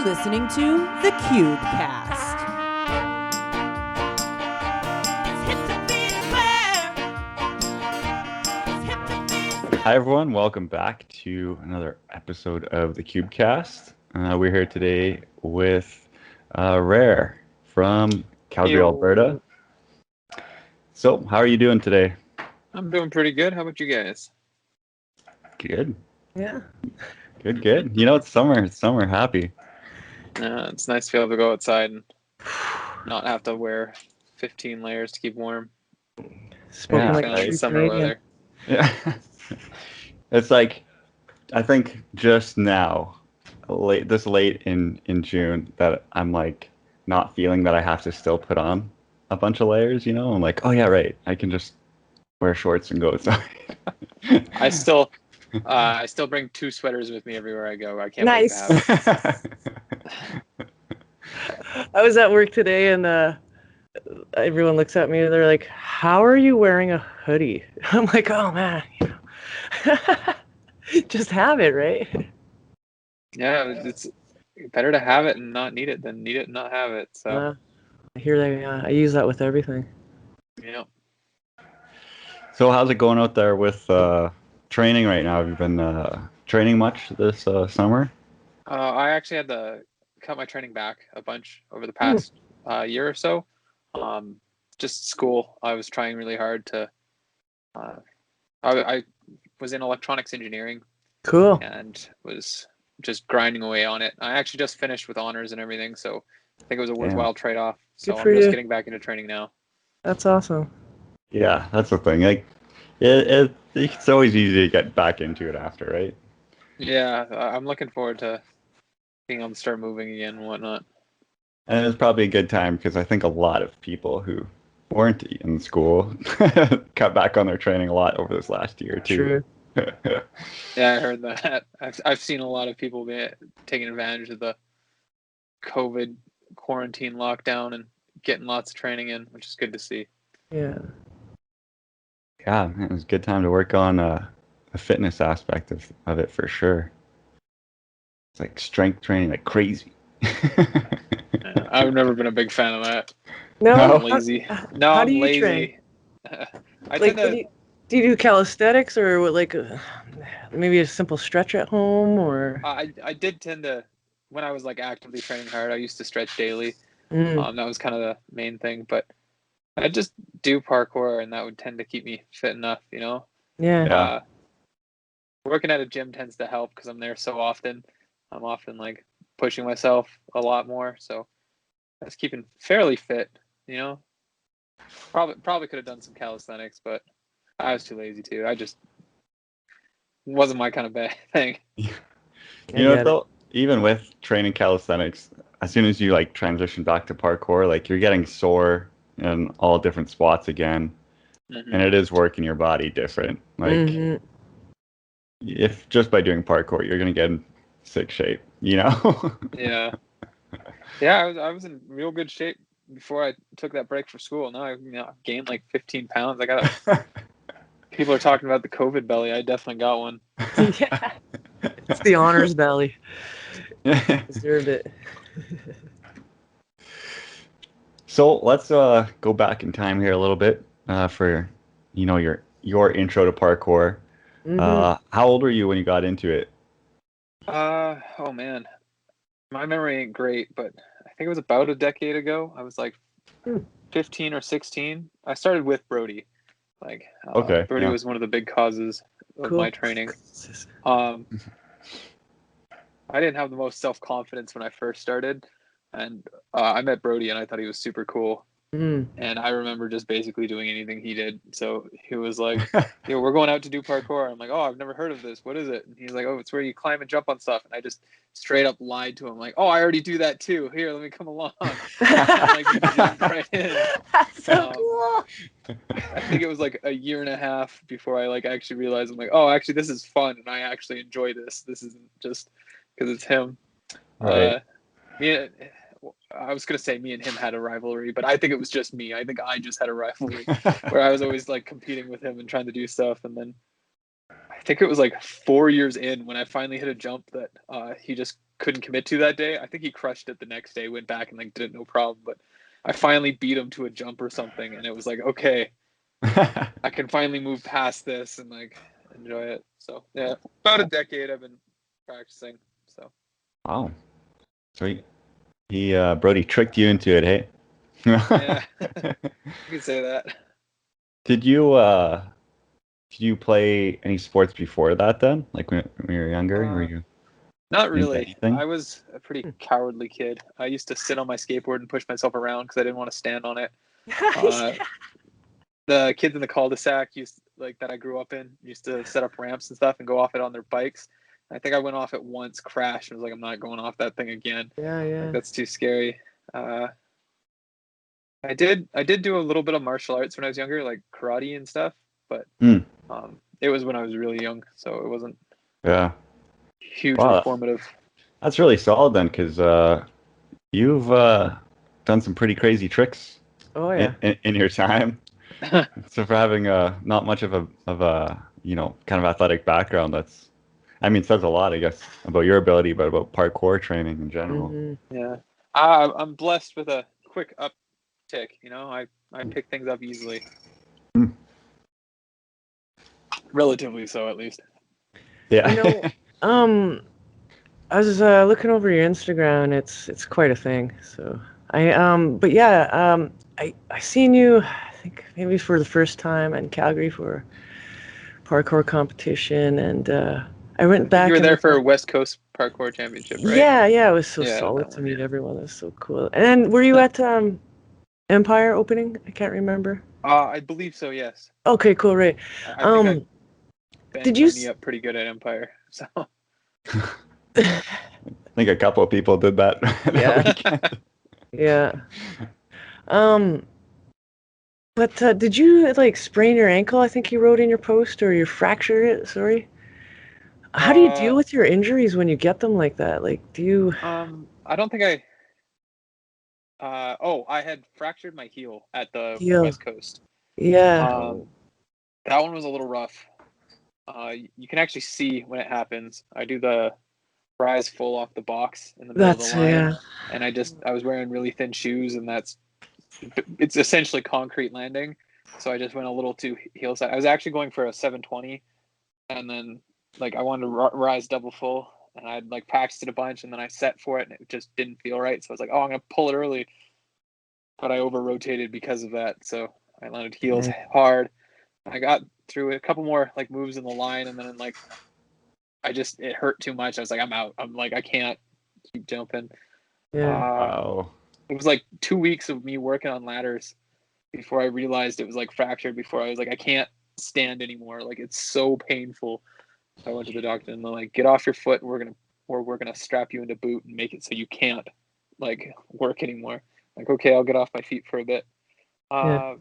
listening to the CubeCast. Hi everyone, welcome back to another episode of the CubeCast. We're here today with Rair from Calgary, Alberta. So, how are you doing today? I'm doing pretty good. How about you guys? Good. Yeah. Good. You know, it's summer, happy. It's nice to be able to go outside and not have to wear 15 layers to keep warm. Spoken like Feeling true summer Canadian. weather. Yeah. It's like, I think just now, this late in June, that I'm like not feeling that I have to still put on a bunch of layers, you know? I'm like, oh yeah, right. I can just wear shorts and go outside. I still bring 2 sweaters with me everywhere I go. I can't Nice. break the habit. I was at work today and everyone looks at me and they're like, how are you wearing a hoodie? I'm like, oh man, you know. Just have it, right? Yeah, it's better to have it and not need it than need it and not have it. So, I use that with everything. yeah. So how's it going out there with training right now? Have you been training much this summer? I actually had to cut my training back a bunch over the past year or so. Just school. I was trying really hard to. I was in electronics engineering. Cool. And was just grinding away on it. I actually just finished with honors and everything, so I think it was a worthwhile trade-off. So Good I'm for just you. getting back into training now. That's awesome. Yeah, that's the thing. Like, it's always easy to get back into it after, right? Yeah, I'm looking forward to being able to start moving again and whatnot. And it's probably a good time because I think a lot of people who weren't in school cut back on their training a lot over this last year too. True. Yeah, I heard that. I've seen a lot of people taking advantage of the COVID quarantine lockdown and getting lots of training in, which is good to see. Yeah. Yeah, man, it was a good time to work on the fitness aspect of it for sure. It's like strength training like crazy. Yeah, I've never been a big fan of that. No? I'm lazy. No, how I'm do you lazy. train? I Like, tend to. do you do calisthenics or what, like maybe a simple stretch at home or? I did tend to, when I was like actively training hard, I used to stretch daily. Mm. That was kind of the main thing, but I just do parkour, and that would tend to keep me fit enough, you know. Yeah. Working at a gym tends to help because I'm there so often. I'm often like pushing myself a lot more, so that's keeping fairly fit, you know. Probably could have done some calisthenics, but I was too lazy to. I just wasn't my kind of bad thing. You know, though, even with training calisthenics, as soon as you like transition back to parkour, like you're getting sore in all different spots again, and it is working your body different. Like if just by doing parkour, you're gonna get in sick shape, you know? Yeah, I was in real good shape before I took that break for school. Now I've gained like 15 pounds. People are talking about the COVID belly. I definitely got one. Yeah. It's the honors belly. Deserved it. So let's go back in time here a little bit for your intro to parkour. How old were you when you got into it? Oh man, my memory ain't great, but I think it was about a decade ago. I was like 15 or 16. I started with Brody. Like, Brody was one of the big causes of my training. I didn't have the most self-confidence when I first started, and I met Brody, and I thought he was super cool. And I remember just basically doing anything he did. So he was like, we're going out to do parkour. I'm like, oh, I've never heard of this. What is it? And he's like, oh, it's where you climb and jump on stuff. And I just straight up lied to him, like, oh, I already do that too. Here, let me come along. Like, jumped right in. That's so cool. I think it was like a year and a half before I like actually realized, I'm like, oh, actually, this is fun, and I actually enjoy this. This isn't just because it's him. Right. I was going to say me and him had a rivalry, but I think it was just me. I think I just had a rivalry where I was always like competing with him and trying to do stuff. And then I think it was like 4 years in when I finally hit a jump that he just couldn't commit to that day. I think he crushed it the next day, went back and like did it no problem. But I finally beat him to a jump or something, and it was like, okay, I can finally move past this and like enjoy it. So yeah, about a decade I've been practicing. So wow, so he Brody tricked you into it, hey? yeah, you can say that. Did you play any sports before that then? Like when you were younger? Were you Not into really. anything? I was a pretty cowardly kid. I used to sit on my skateboard and push myself around because I didn't want to stand on it. The kids in the cul-de-sac that I grew up in used to set up ramps and stuff and go off it on their bikes. I think I went off it once, crashed, and was like, I'm not going off that thing again. Yeah. Like, that's too scary. I did do a little bit of martial arts when I was younger, like karate and stuff, but it was when I was really young, so it wasn't hugely formative. That's really solid then, because you've done some pretty crazy tricks. Oh yeah. In your time. So for having not much of a kind of athletic background, says a lot, I guess, about your ability, but about parkour training in general. Mm-hmm. Yeah, I'm blessed with a quick uptick. I pick things up easily, relatively so, at least. Yeah. I was looking over your Instagram, and it's quite a thing. So I seen you, I think maybe for the first time in Calgary for parkour competition, and I went back. You were there for West Coast Parkour Championship, right? Yeah, it was so solid to meet everyone. It was so cool. And then were you at Empire opening? I can't remember. I believe so. Yes. Okay, cool. Right. I think my knee up pretty good at Empire? So. I think a couple of people did that. Yeah. Weekend. Yeah. But did you like sprain your ankle? I think you wrote in your post, or you fractured it. Sorry. How do you deal with your injuries when you get them like that? Like, do you? I don't think I had fractured my heel at the West Coast. Yeah. That one was a little rough. You can actually see when it happens. I do the rise full off the box in the middle of the line, and I was wearing really thin shoes, and it's essentially concrete landing. So I just went a little too heel side. I was actually going for a 720, and then like I wanted to rise double full, and I'd like practiced it a bunch, and then I set for it, and it just didn't feel right. So I was like, oh, I'm gonna pull it early, but I over rotated because of that. So I landed heels hard. I got through a couple more like moves in the line, and then like it hurt too much. I was like, I'm out. I'm like, I can't keep jumping. Yeah. Wow. It was like 2 weeks of me working on ladders before I realized it was like fractured. Before I was like, I can't stand anymore. Like, it's so painful. So I went to the doctor, and they're like, get off your foot. We're gonna strap you into boot and make it so you can't like work anymore. Like, okay, I'll get off my feet for a bit. Not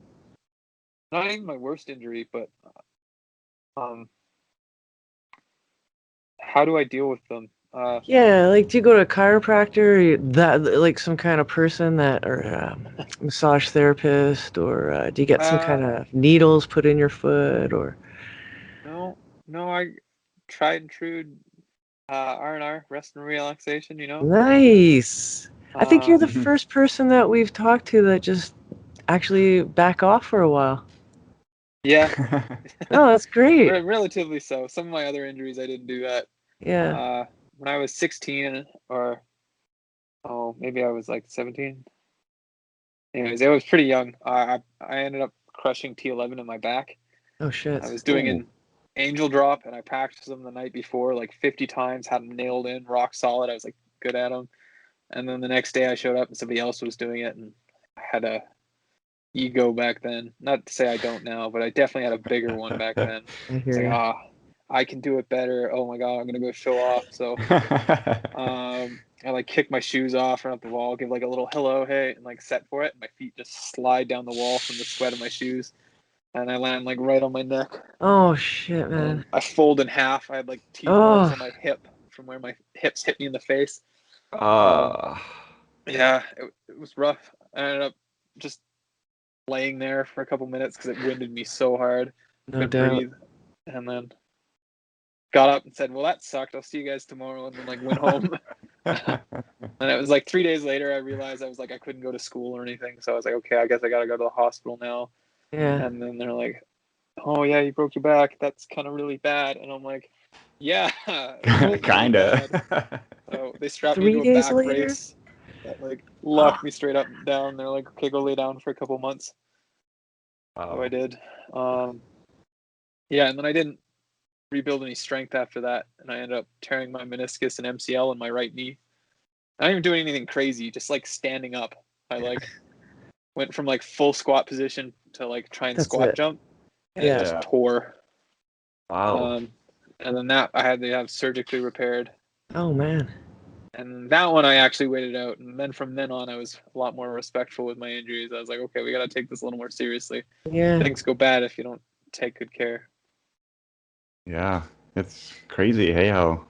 even my worst injury, but how do I deal with them? Like, do you go to a chiropractor, like some kind of person or massage therapist, or do you get some kind of needles put in your foot, or? No, I tried and true R&R, rest and relaxation. Nice. I think you're the first person that we've talked to that just actually back off for a while. Yeah. Oh, that's great. Relatively so. Some of my other injuries, I didn't do that. Yeah. When I was 16, maybe I was like 17. Anyways, I was pretty young. I ended up crushing T11 in my back. Oh shit. I was doing an angel drop, and I practiced them the night before like 50 times, had them nailed in, rock solid. I was like good at them. And then the next day I showed up and somebody else was doing it, and I had a ego back then. Not to say I don't now, but I definitely had a bigger one back then. It's like, I can do it better. Oh my god, I'm gonna go show off. So I like kick my shoes off, run up the wall, give like a little hello, hey, and like set for it. And my feet just slide down the wall from the sweat of my shoes, and I land like right on my neck. Oh shit, man! And I fold in half. I had like teeth marks on my hip from where my hips hit me in the face. Yeah, it was rough. I ended up just laying there for a couple minutes because it winded me so hard. No doubt. Breathe, and then got up and said, well, that sucked. I'll see you guys tomorrow. And then like went home. And it was like 3 days later, I realized I was like, I couldn't go to school or anything. So I was like, okay, I guess I got to go to the hospital now. Yeah. And then they're like, oh yeah, you broke your back. That's kind of really bad. And I'm like, yeah, Kind of. So they strapped me 3 to a days back later? brace that like locked me straight up and down. They're like, okay, go lay down for a couple months. Wow. So I did. Yeah, and then I didn't rebuild any strength after that, and I ended up tearing my meniscus and MCL in my right knee. I didn't even do anything crazy, just like standing up. I like went from like full squat position to like try and That's squat it. jump, and Yeah. it just tore. Wow. And then that I had to have surgically repaired. Oh man. And that one I actually waited out. And then from then on, I was a lot more respectful with my injuries. I was like, okay, we got to take this a little more seriously. Yeah. Things go bad if you don't take good care. Yeah, it's crazy. Hey, how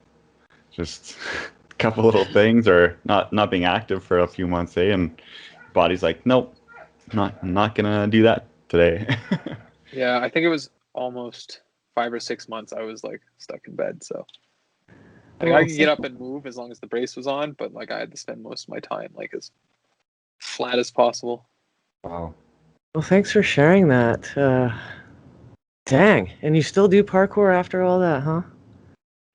just a couple little things, or not being active for a few months, and body's like, nope, not gonna do that today. Yeah, I think it was almost 5 or 6 months I was like stuck in bed. So I could get up and move as long as the brace was on, but like I had to spend most of my time like as flat as possible. Wow. Well, thanks for sharing that. Dang, and you still do parkour after all that, huh?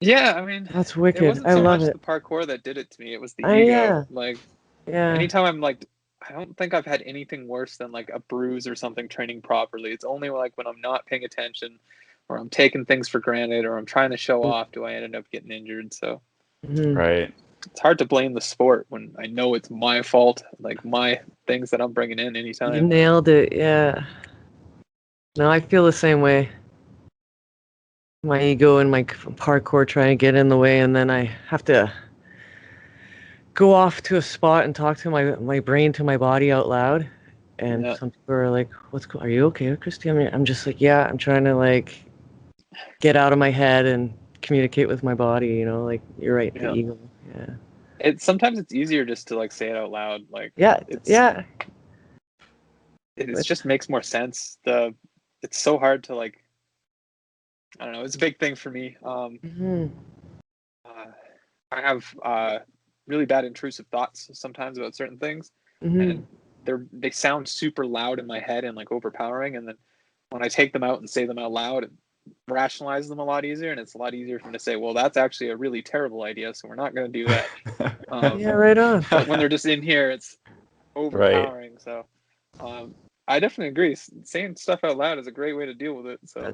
Yeah, I mean, That's it wicked. wasn't I so love much it. the parkour that did it to me. It was the Oh ego. yeah. Like Yeah. anytime I'm like, I don't think I've had anything worse than like a bruise or something training properly. It's only like when I'm not paying attention or I'm taking things for granted or I'm trying to show off do I end up getting injured. So Right. it's hard to blame the sport when I know it's my fault, like my things that I'm bringing in You anytime. nailed it. Yeah. No, I feel the same way. My ego and my parkour trying to get in the way, and then I have to go off to a spot and talk to my brain to my body out loud. And Yeah. some people are like, "Are you okay, Christy?" I'm just like, "Yeah, I'm trying to like get out of my head and communicate with my body." You know, like you're right, the Yeah. ego. Yeah. Sometimes it's easier just to like say it out loud. Like Yeah. Yeah. it just makes more sense. It's so hard to like, I don't know. It's a big thing for me. I have really bad intrusive thoughts sometimes about certain things, and they sound super loud in my head and like overpowering. And then when I take them out and say them out loud, it rationalize them a lot easier, and it's a lot easier for me to say, well, that's actually a really terrible idea, so we're not going to do that. Yeah, right on. But when they're just in here, it's overpowering. Right. So I definitely agree. Saying stuff out loud is a great way to deal with it. So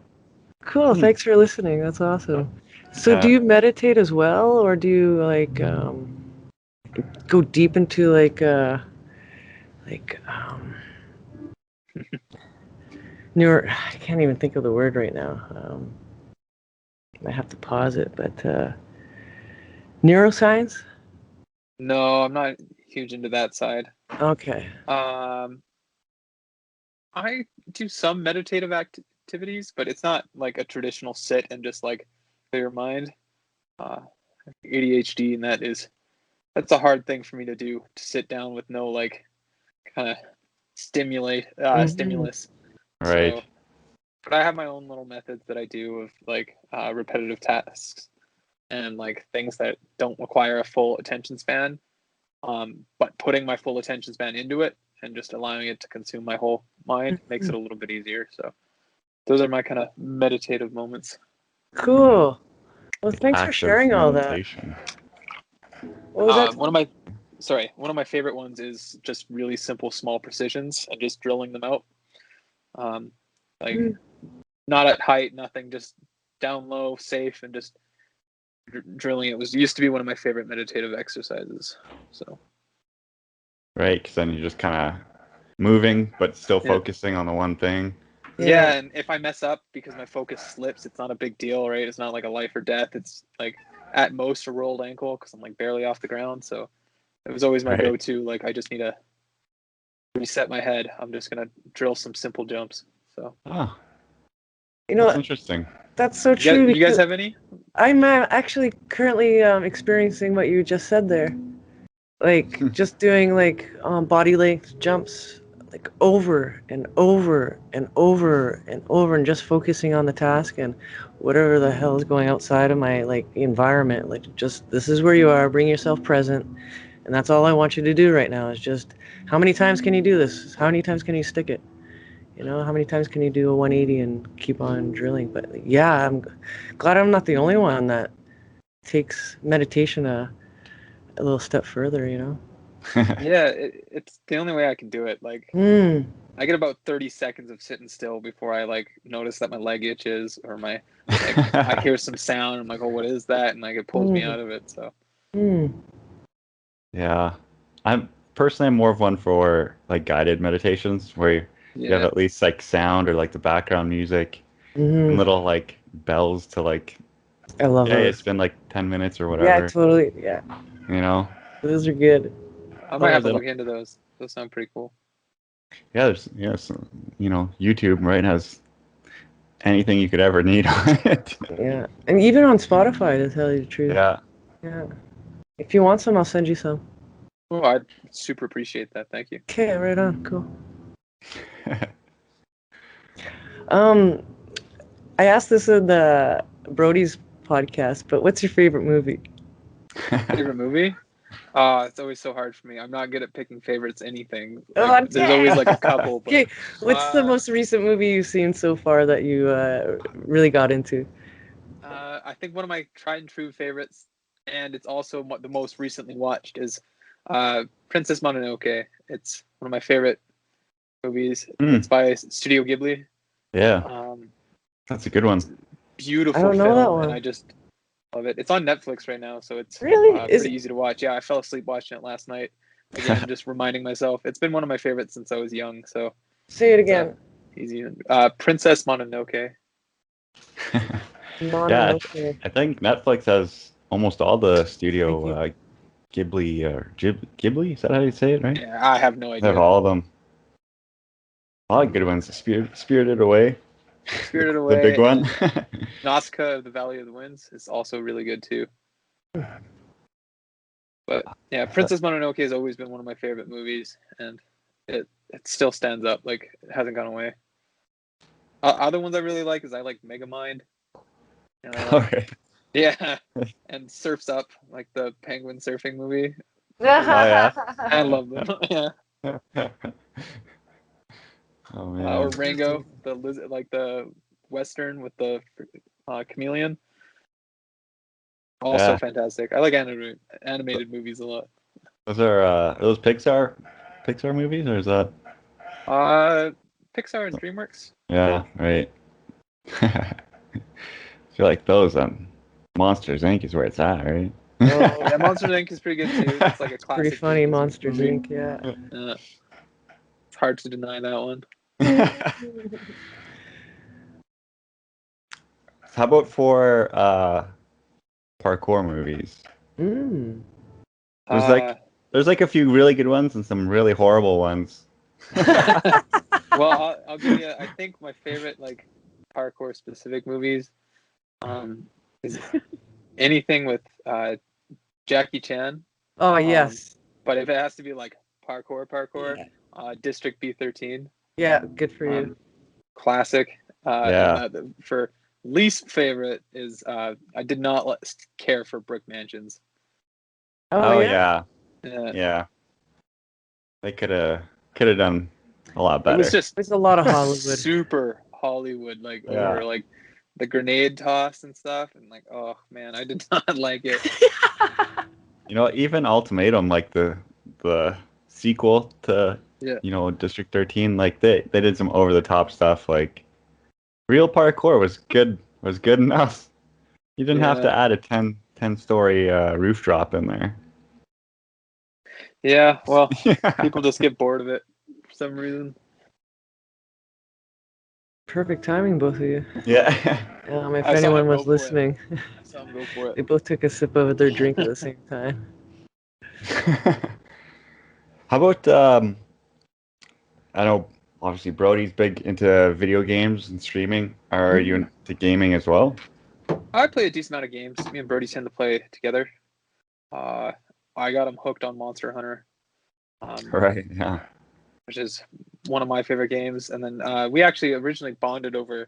Cool. Thanks for listening. That's awesome. So do you meditate as well, or do you like go deep into like neuro? I can't even think of the word right now. I have to pause it, but neuroscience? no, I'm not huge into that side. Okay. I do some meditative activities, but it's not like a traditional sit and just like clear your mind. ADHD, and that's a hard thing for me to do, to sit down with no like kind of stimulus. Right. So, but I have my own little methods that I do of like repetitive tasks and like things that don't require a full attention span, but putting my full attention span into it and just allowing it to consume my whole mind makes it a little bit easier. So those are my kind of meditative moments. Cool. Well, thanks for Active sharing all that. meditation. What was that? One of my favorite ones is just really simple, small precisions and just drilling them out. Not at height, nothing, just down low, safe, and just drilling. It used to be one of my favorite meditative exercises. So. Right, because then you're just kind of moving, but still focusing on the one thing. Yeah, and if I mess up because my focus slips, it's not a big deal, right? It's not like a life or death. It's like at most a rolled ankle because I'm like barely off the ground. So it was always my go-to. Like I just need to reset my head. I'm just gonna drill some simple jumps. So. That's interesting. That's so true. You guys have any? I'm actually currently experiencing what you just said there. Like just doing like body length jumps, like over and over and over and over, and just focusing on the task and whatever the hell is going outside of my like environment. Like, just, this is where you are, bring yourself present, and that's all I want you to do right now. Is just, how many times can you do this? How many times can you stick it? You know, how many times can you do a 180 and keep on drilling? But yeah, I'm glad I'm not the only one that takes meditation a little step further, you know? Yeah, it's the only way I can do it. Like, I get about 30 seconds of sitting still before I like notice that my leg itches or my like I hear some sound. I'm like, oh, what is that? And like it pulls me out of it. So yeah, I'm more of one for like guided meditations where you have at least like sound or like the background music and little like bells to like, I love yeah, those. it's been like 10 minutes or whatever. Yeah, totally. Yeah. You know? Those are good. I might have to look into those. Those sound pretty cool. Yeah, there's you know, YouTube, right, has anything you could ever need on it. Yeah. And even on Spotify, to tell you the truth. Yeah. Yeah. If you want some, I'll send you some. Oh, I'd super appreciate that. Thank you. Okay, right on. Cool. I asked this in the Brody's podcast, but what's your favorite movie? Favorite movie? It's always so hard for me. I'm not good at picking favorites. Anything. Like, there's always like a couple. But, okay, what's the most recent movie you've seen so far that you really got into? I think one of my tried and true favorites, and it's also the most recently watched, is Princess Mononoke. It's one of my favorite movies. It's by Studio Ghibli. Yeah. That's a good one. Beautiful I don't know film, that one. and I just love it. It's on Netflix right now, so it's really pretty easy to watch. Yeah, I fell asleep watching it last night. Again, just reminding myself. It's been one of my favorites since I was young. So say it again. Easy. Princess Mononoke. Yeah, I think Netflix has almost all the studio Ghibli or Ghibli. Is that how you say it, right? Yeah, I have no idea. They have all of them. A lot of good ones. Spirited Away. Spirited Away. The big one. Nausicaa of the Valley of the Winds is also really good too. But yeah, Princess Mononoke has always been one of my favorite movies, and it still stands up. Like, it hasn't gone away. Other ones I really like is I like Megamind. And I like, yeah, and Surf's Up, like the penguin surfing movie. Oh yeah, I love them. Yeah. Oh man. Or Rango, the lizard, like the western with the chameleon. Also fantastic. I like animated movies a lot. Those are those Pixar movies, or is that Pixar and DreamWorks? Yeah, right. I feel like those Monsters Inc. is where it's at, right? Oh, yeah, Monsters Inc. is pretty good too. It's like a classic. Pretty funny, Monsters Inc. Yeah. It's hard to deny that one. How about for parkour movies? There's like a few really good ones and some really horrible ones. Well, I'll give you. I think my favorite like parkour specific movies is anything with Jackie Chan. Oh yes. But if it has to be like parkour, District B13. Yeah, good for you. Classic. Yeah. For least favorite is I did not care for Brick Mansions. Oh yeah. Yeah. They could have done a lot better. There's a lot of Hollywood. Super Hollywood, like over like the grenade toss and stuff, and like, oh man, I did not like it. You know, even Ultimatum, like the sequel to District 13, like they did some over the top stuff. Like real parkour was good enough. You didn't have to add a 10-story roof drop in there. Yeah, well, people just get bored of it for some reason. Perfect timing, both of you. Yeah. If anyone was listening, they both took a sip of their drink at the same time. How about I know obviously Brody's big into video games and streaming. Are you into gaming as well? I play a decent amount of games. Me and Brody tend to play together. I got him hooked on Monster Hunter. Right. Yeah. which is one of my favorite games. And then we actually originally bonded over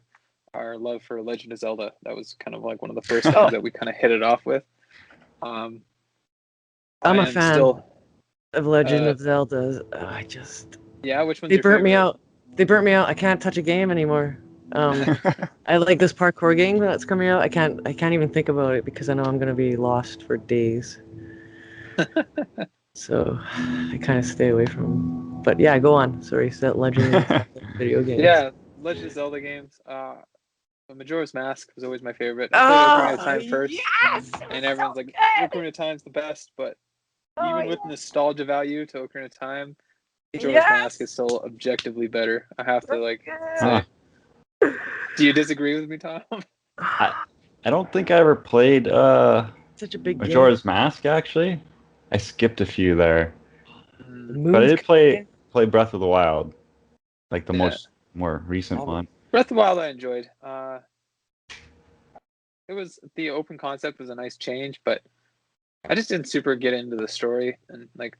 our love for Legend of Zelda. That was kind of like one of the first things that we kind of hit it off with. I'm a fan of Legend of Zelda. Yeah, which one's they your burnt favorite? me out. They burnt me out. I can't touch a game anymore. I like this parkour game that's coming out. I can't even think about it because I know I'm gonna be lost for days. So I kind of stay away from them. But yeah, go on. Sorry, that Legend of Zelda video games. Yeah, Legend of Zelda games. Majora's Mask was always my favorite. I played Ocarina of Time first. Yes! And everyone's so like, good! Ocarina of Time's the best, but even with nostalgia value to Ocarina of Time, Majora's Yes! Mask is still objectively better. I have to say. Do you disagree with me, Tom? I don't think I ever played such a big Majora's game. Mask, actually. I skipped a few there. But I did play Breath of the Wild, like the more recent one. Breath of the Wild I enjoyed. It was, the open concept was a nice change, but I just didn't super get into the story. And like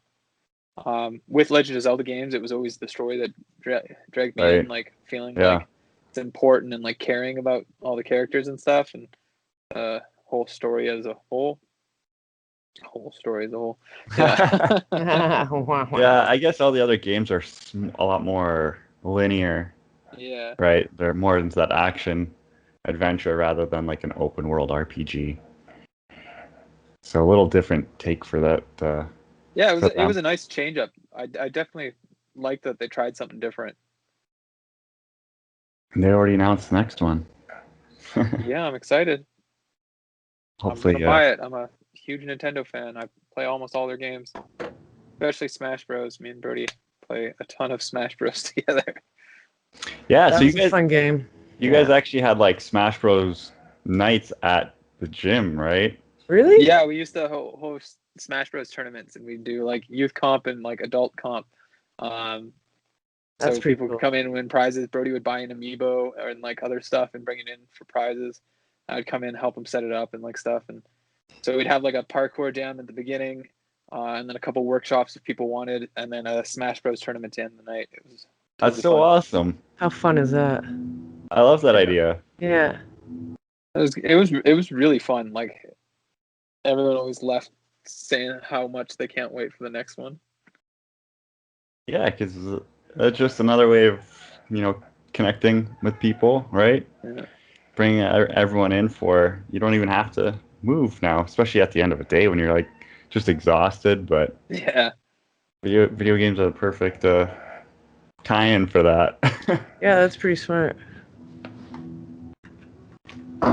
with Legend of Zelda games, it was always the story that dragged me in, like feeling like it's important and like caring about all the characters and stuff, and whole story as a whole. Yeah. Yeah, I guess all the other games are a lot more linear. Yeah. Right? They're more into that action adventure rather than like an open world RPG. So a little different take for that. Yeah, it was a nice change up. I definitely like that they tried something different. And they already announced the next one. Yeah, I'm excited. Hopefully, I'm gonna buy it. I'm a huge Nintendo fan. I play almost all their games, especially Smash Bros. Me and Brody play a ton of Smash Bros. Together. Yeah, that was a fun game. You guys actually had like Smash Bros. Nights at the gym, right? Really? Yeah, we used to host Smash Bros. Tournaments, and we'd do like youth comp and like adult comp. So people could come in and win prizes. Brody would buy an amiibo and like other stuff and bring it in for prizes. I'd come in, help him set it up and like stuff. And so we'd have like a parkour jam at the beginning, and then a couple workshops if people wanted, and then a Smash Bros. Tournament to end the night. It was totally That's so awesome. How fun is that? I love that idea. Yeah. It was really fun. Like everyone always left saying how much they can't wait for the next one. Yeah, because it's just another way of, connecting with people, right? Yeah. Bringing everyone in for, you don't even have to move now, especially at the end of a day when you're like just exhausted. But yeah, video games are the perfect tie-in for that. Yeah, that's pretty smart.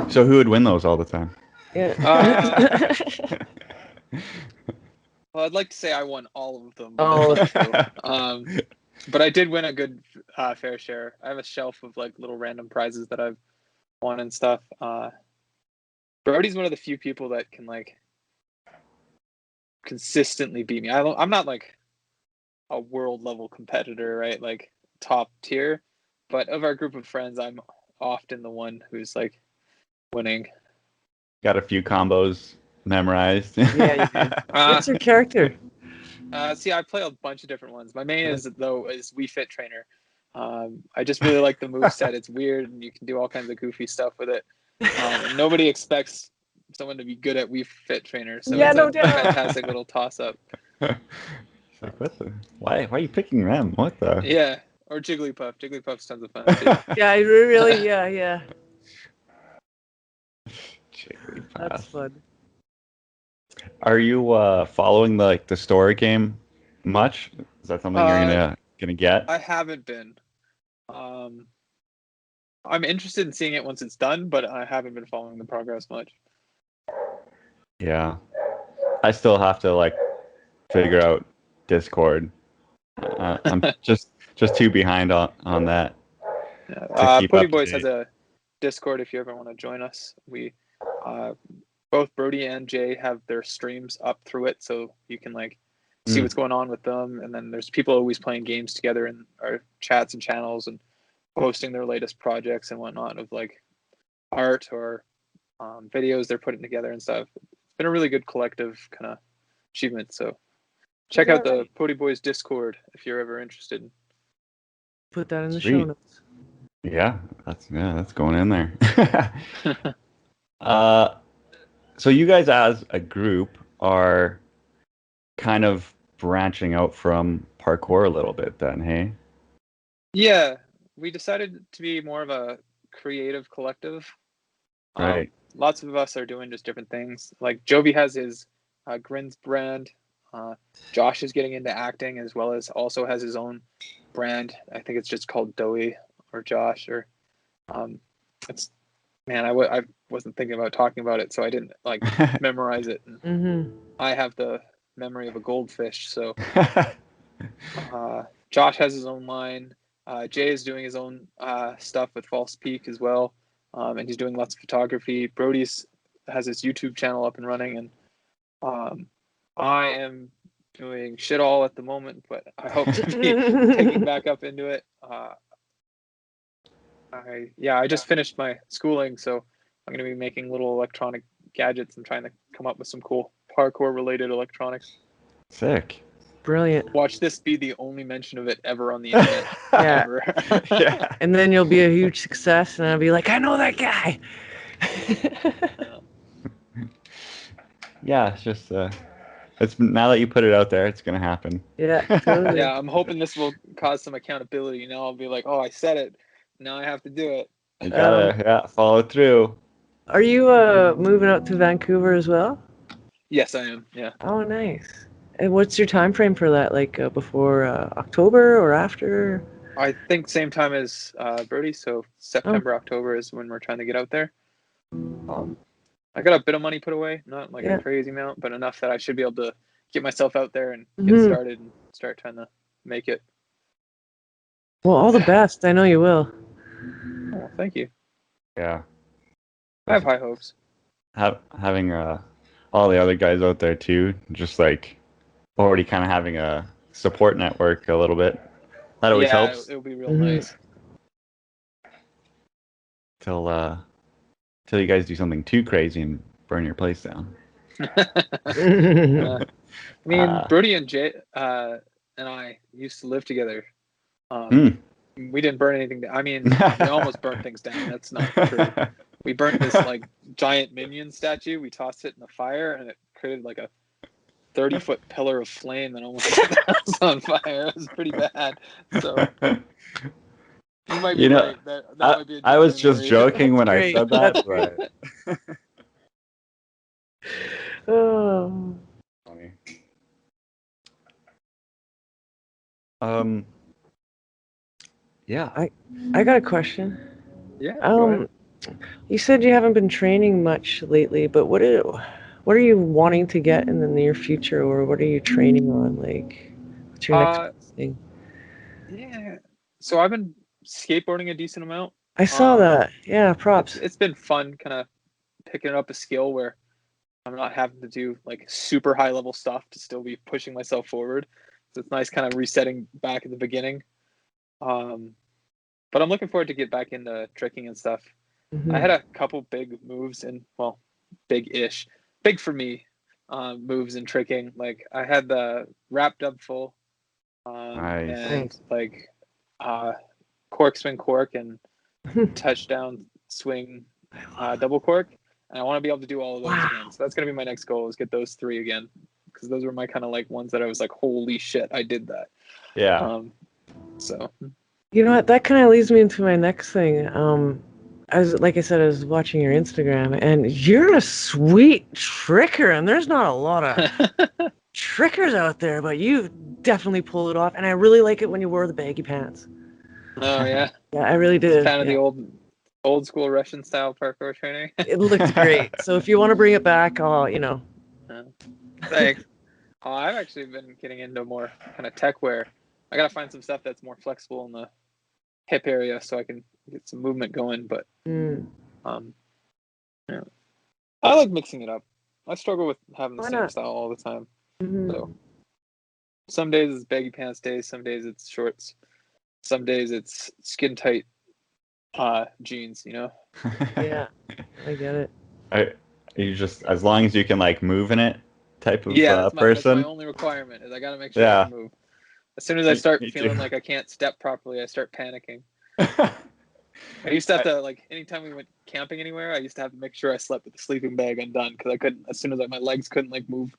So who would win those all the time? Yeah. Well, I'd like to say I won all of them. Oh. But I did win a good fair share. I have a shelf of like little random prizes that I've won and stuff. Brody's one of the few people that can like consistently beat me. I'm not like a world level competitor, right? Like top tier, but of our group of friends, I'm often the one who's like winning. Got a few combos memorized. Yeah, you do. What's your character? See, I play a bunch of different ones. My main is Wii Fit Trainer. I just really like the moveset. It's weird, and you can do all kinds of goofy stuff with it. And nobody expects someone to be good at Wii Fit Trainer, so it's a fantastic little toss-up. Like, what the? Why are you picking them? What the? Yeah, or Jigglypuff. Jigglypuff's tons of fun too. Yeah, really. Yeah. Jigglypuff. That's fun. Are you following the story game much? Is that something you're gonna get? I haven't been. I'm interested in seeing it once it's done, but I haven't been following the progress much. Yeah, I still have to like figure out Discord. I'm just too behind on that. Yeah. PodiBoys has a Discord if you ever want to join us. We both Brody and Jay have their streams up through it, so you can like see what's going on with them. And then there's people always playing games together in our chats and channels and posting their latest projects and whatnot of like art or videos they're putting together and stuff. It's been a really good collective kind of achievement. So check out the PodiBoys Discord if you're ever interested. Put that in the Sweet. show notes. Yeah, that's going in there. So you guys as a group are kind of branching out from parkour a little bit then, hey? Yeah, we decided to be more of a creative collective. Right. Lots of us are doing just different things. Like Jovi has his Grins brand. Josh is getting into acting as well as also has his own brand. I think it's just called Doey or Josh or it's man. I wasn't thinking about talking about it, so I didn't like memorize it. I have the memory of a goldfish, so Josh has his own line. Jay is doing his own stuff with False Peak as well, and he's doing lots of photography. Brody's has his YouTube channel up and running, and I am doing shit all at the moment, but I hope to be picking back up into it. I just finished my schooling, so I'm going to be making little electronic gadgets and trying to come up with some cool parkour related electronics. Sick. Brilliant. Watch this be the only mention of it ever on the internet. Yeah. Yeah. And then you'll be a huge success, and I'll be like, I know that guy. Yeah, it's just it's now that you put it out there, it's gonna happen. Yeah, totally. Yeah, I'm hoping this will cause some accountability. You know, I'll be like, oh, I said it. Now I have to do it. You gotta follow through. Are you moving out to Vancouver as well? Yes, I am. Yeah. Oh, nice. And what's your time frame for that? Like before October or after? I think same time as Brody, so September, October is when we're trying to get out there. I got a bit of money put away, not like a crazy amount, but enough that I should be able to get myself out there and get started and start trying to make it. Well, all the best. I know you will. Oh, thank you. Yeah. I have high hopes. Having all the other guys out there too, just like already kind of having a support network a little bit. That always helps. It'll be real nice. Till you guys do something too crazy and burn your place down. I mean, Brody and Jay and I used to live together. We didn't burn anything down. I mean, we almost burnt things down. That's not true. We burnt this like giant minion statue. We tossed it in the fire, and it created like a 30-foot pillar of flame that almost set the house on fire. It was pretty bad. So you might be right. That might be I was just joking when I said that. But... Oh. Funny. Yeah. I got a question. Yeah. Go ahead. You said you haven't been training much lately, but what are you wanting to get in the near future, or what are you training on? Like, what's your next thing? Yeah. So I've been skateboarding a decent amount. I saw that. Yeah, props. It's been fun kind of picking up a skill where I'm not having to do like super high level stuff to still be pushing myself forward. So it's nice kind of resetting back at the beginning. But I'm looking forward to get back into tricking and stuff. I had a couple big moves and big-ish, big for me, moves in tricking. Like I had the wrap dub full, and like cork swing cork and touchdown swing double cork. And I want to be able to do all of those again. So that's gonna be my next goal, is get those 3 again, because those were my kind of like ones that I was like, holy shit, I did that. Yeah. So you know what? That kind of leads me into my next thing. I was watching your Instagram, and you're a sweet tricker, and there's not a lot of trickers out there, but you definitely pull it off, and I really like it when you wear the baggy pants. Oh yeah. Yeah, I really did. Kind of the old school Russian style parkour training. It looked great. So if you want to bring it back, Thanks. I've actually been getting into more kind of tech wear. I gotta find some stuff that's more flexible in the hip area so I can get some movement going. But yeah, I like mixing it up. I struggle with having the same style all the time. So some days it's baggy pants days, some days it's shorts, some days it's skin tight jeans. Yeah, I get it. You just, as long as you can like move in it type of that's person. that's my only requirement, is I gotta make sure I can move. As soon as I start Me feeling too. like I can't step properly, I start panicking. I used to have to, like, anytime we went camping anywhere, I used to have to make sure I slept with the sleeping bag undone because I couldn't, as soon as my legs couldn't like move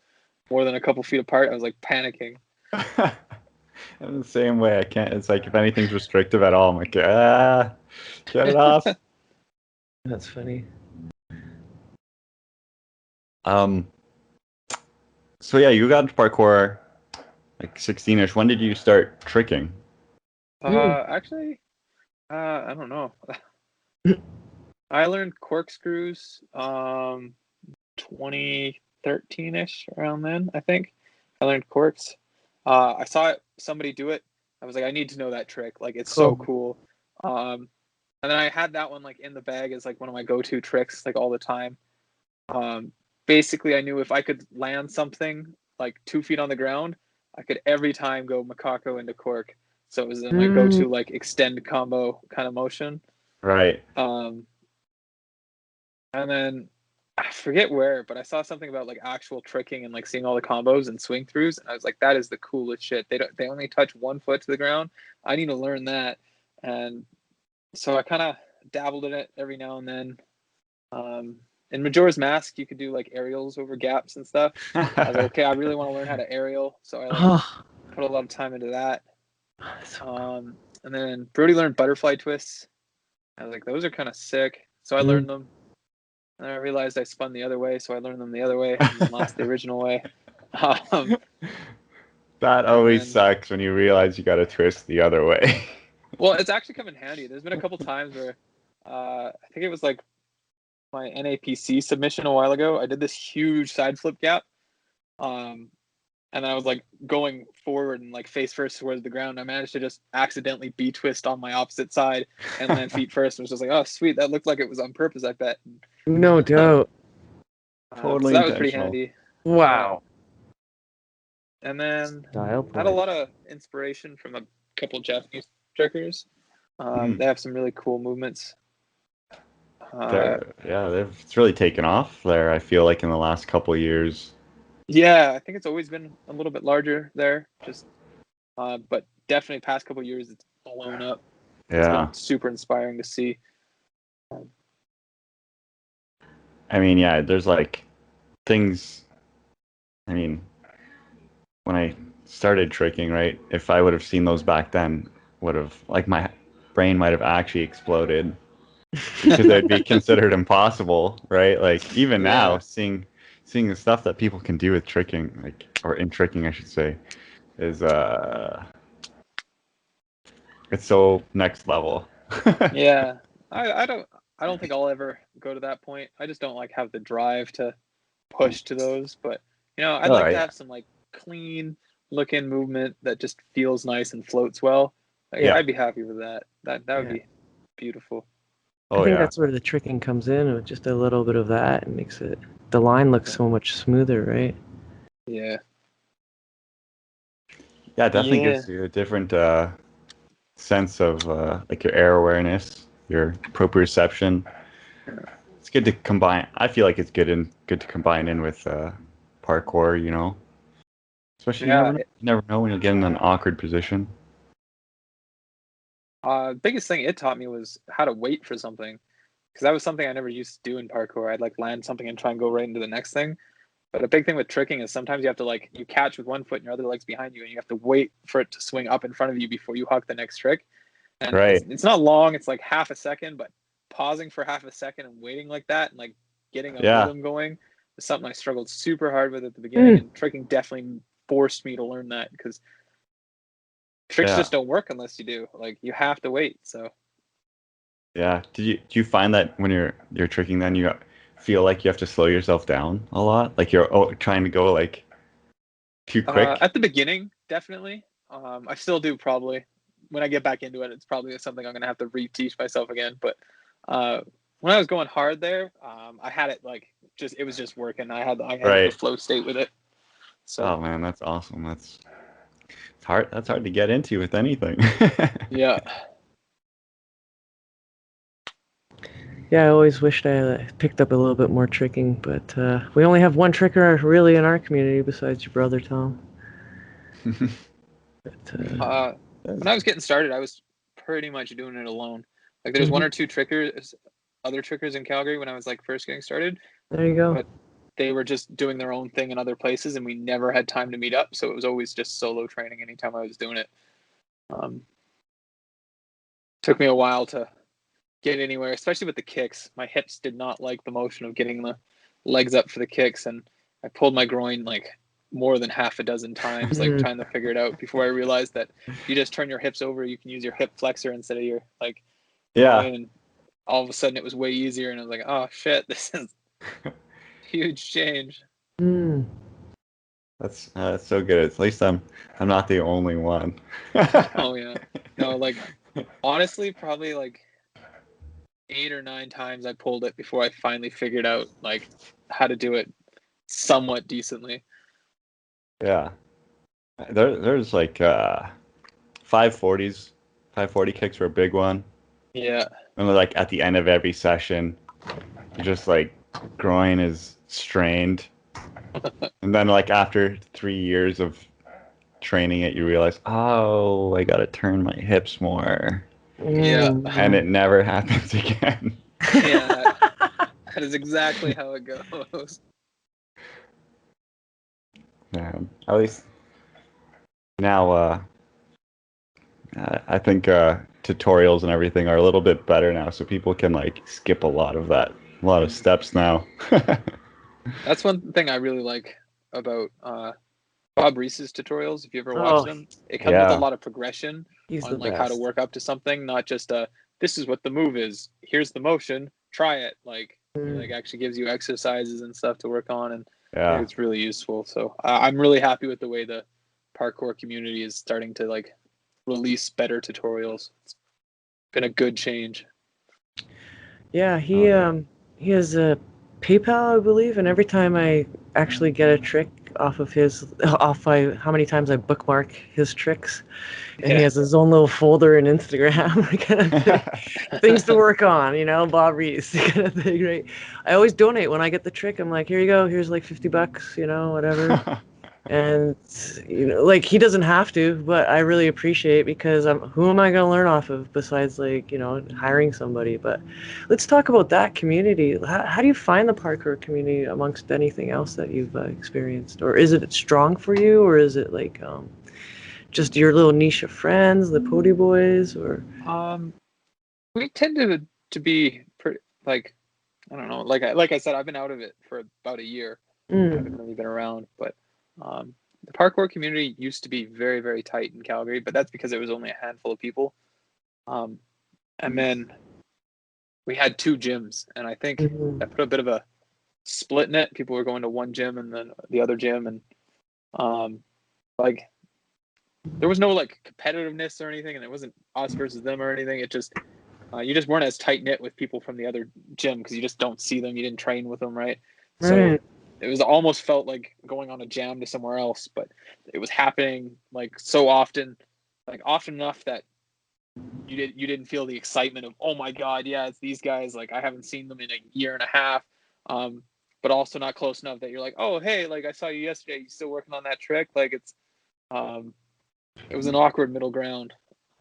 more than a couple feet apart, I was like panicking. I'm the same way. I can't. It's like if anything's restrictive at all, I'm like, get it off. That's funny. So yeah, you got into parkour like 16ish. When did you start tricking? Actually, I don't know. I learned corkscrews 2013-ish, around then, I think. I learned corks. I saw somebody do it. I was like, I need to know that trick. Like, it's so cool. And then I had that one like in the bag as like one of my go-to tricks, like all the time. Basically, I knew if I could land something like 2 feet on the ground, I could every time go macaco into cork. So it was my go-to like extend combo kind of motion. Right. And then I forget where, but I saw something about like actual tricking and like seeing all the combos and swing throughs, and I was like, that is the coolest shit. They only touch 1 foot to the ground. I need to learn that. And so I kind of dabbled in it every now and then. In Majora's Mask, you could do like aerials over gaps and stuff. I was like, okay, I really want to learn how to aerial, so I like put a lot of time into that. And then Brody learned butterfly twists. I was like, those are kind of sick, so I learned them. And I realized I spun the other way, so I learned them the other way and lost the original way. That always sucks when you realize you got to twist the other way. Well, it's actually come in handy. There's been a couple times where I think it was like my NAPC submission a while ago. I did this huge side flip gap. And then I was like going forward and like face first towards the ground. I managed to just accidentally B-twist on my opposite side and land feet first. And was just like, oh, sweet. That looked like it was on purpose, I bet. No doubt. Totally so that was pretty handy. Wow. And then I had a lot of inspiration from a couple Japanese trickers. They have some really cool movements. It's really taken off there, I feel like, in the last couple of years. Yeah, I think it's always been a little bit larger there, but definitely past couple of years it's blown up. It's been super inspiring to see. I mean, yeah, there's like things. I mean, when I started tricking, right? If I would have seen those back then, would have like my brain might have actually exploded because they'd be considered impossible, right? Like even now, seeing the stuff that people can do with tricking, like, or in tricking, I should say, is it's so next level. Yeah, I don't think I'll ever go to that point. I just don't like have the drive to push to those, but I'd like to have some like clean looking movement that just feels nice and floats well. I'd be happy with that. That would be beautiful. I think that's where the tricking comes in, with just a little bit of that, and makes the line look so much smoother, right? Yeah. Yeah, it definitely gives you a different sense of like your air awareness, your proprioception. It's good to combine. I feel like it's good to combine in with parkour, Especially you never know when you'll get in an awkward position. Biggest thing it taught me was how to wait for something, because that was something I never used to do in parkour. I'd like land something and try and go right into the next thing. But a big thing with tricking is sometimes you have to you catch with one foot and your other leg's behind you, and you have to wait for it to swing up in front of you before you huck the next trick. And it's not long. It's like half a second, but pausing for half a second and waiting like that and like getting a rhythm going is something I struggled super hard with at the beginning. And tricking definitely forced me to learn that, because tricks just don't work unless you do. Like, you have to wait. So yeah, do you find that when you're tricking, then you feel like you have to slow yourself down a lot, like you're trying to go like too quick? At the beginning, definitely. I still do, probably. When I get back into it, it's probably something I'm gonna have to reteach myself again. But when I was going hard there, I had it like it was just working. I had the flow state with it. So oh man, that's awesome. That's hard. That's hard to get into with anything. Yeah, I always wished I picked up a little bit more tricking, but we only have one tricker really in our community besides your brother, Tom. But, when I was getting started, I was pretty much doing it alone. Like there's one or two other trickers in Calgary when I was like first getting started. there you go. But they were just doing their own thing in other places, and we never had time to meet up. So it was always just solo training anytime I was doing it. Took me a while to get anywhere, especially with the kicks. My hips did not like the motion of getting the legs up for the kicks, and I pulled my groin like more than half a dozen times, like trying to figure it out before I realized that if you just turn your hips over, you can use your hip flexor instead of your like groin, and all of a sudden it was way easier, and I was like, oh shit, this is huge change. That's so good. At least I'm not the only one. Oh yeah, no, like honestly, probably like 8 or 9 times I pulled it before I finally figured out like how to do it somewhat decently. Yeah, there's like 540s. 540 kicks were a big one. Yeah. And like at the end of every session, just like groin is strained. And then like after 3 years of training it, you realize, oh, I gotta turn my hips more. Yeah. And it never happens again. Yeah. That is exactly how it goes. Yeah, at least now I think tutorials and everything are a little bit better now, so people can like skip a lot of steps now. That's one thing I really like about Bob Reese's tutorials. If you ever watch them, it comes with a lot of progression on like how to work up to something, not just this is what the move is. Here's the motion. Try it. Like he like actually gives you exercises and stuff to work on, and I think it's really useful. So I'm really happy with the way the parkour community is starting to like release better tutorials. It's been a good change. Yeah, he has a PayPal, I believe, and every time I actually get a trick off how many times I bookmark his tricks, and he has his own little folder in Instagram kind of thing, things to work on, Bob Reese kind of thing, right? I always donate when I get the trick. I'm like, here you go, here's like $50, whatever. And like he doesn't have to, but I really appreciate, because who am I going to learn off of besides like hiring somebody? But let's talk about that community. How do you find the parkour community amongst anything else that you've experienced, or is it strong for you, or is it like just your little niche of friends, the PodiBoys, or we tend to be pretty, like, I don't know, like I said, I've been out of it for about a year. I haven't really been around, but the parkour community used to be very, very tight in Calgary, but that's because it was only a handful of people. And then we had 2 gyms, and I think that put a bit of a split in it. People were going to one gym and then the other gym, and like there was no like competitiveness or anything, and it wasn't us versus them or anything. It just you just weren't as tight knit with people from the other gym because you just don't see them. You didn't train with them, right? So it was almost felt like going on a jam to somewhere else, but it was happening like so often, like often enough that you didn't feel the excitement of, oh my god, yeah, it's these guys. Like I haven't seen them in a year and a half, but also not close enough that you're like, oh hey, like I saw you yesterday. You still working on that trick? Like it was an awkward middle ground.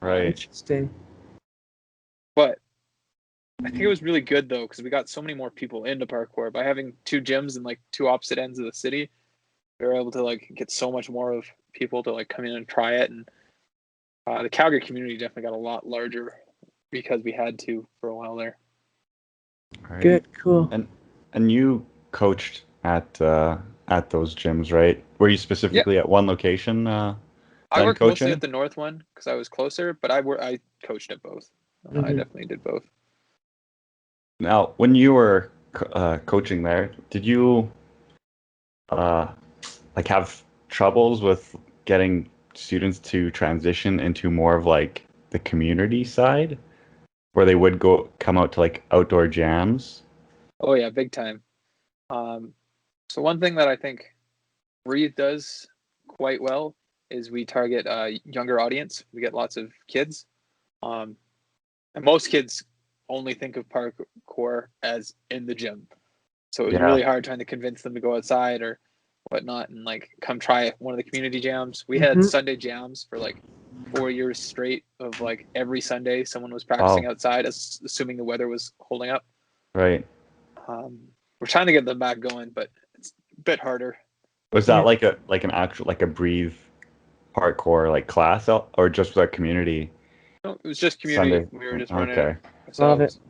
Right. Interesting. But I think it was really good though, because we got so many more people into parkour by having 2 gyms in like 2 opposite ends of the city. We were able to like get so much more of people to like come in and try it, and the Calgary community definitely got a lot larger because we had to for a while there. Right. Good, cool. And you coached at those gyms, right? Were you specifically at one location? I worked mostly at the north one because I was closer, but I coached at both. I definitely did both. Now, when you were coaching there, did you like have troubles with getting students to transition into more of like the community side, where they would come out to like outdoor jams? Oh yeah, big time. So one thing that I think Breathe does quite well is we target a younger audience. We get lots of kids, and most kids only think of parkour as in the gym. So it was really hard trying to convince them to go outside or whatnot, and like come try one of the community jams. We had Sunday jams for like 4 years straight of like every Sunday someone was practicing outside, assuming the weather was holding up. Right. We're trying to get them back going, but it's a bit harder. Was that like an actual like a Breathe parkour like class or just like community? No, it was just community. Sunday. We were just running Love ourselves. it.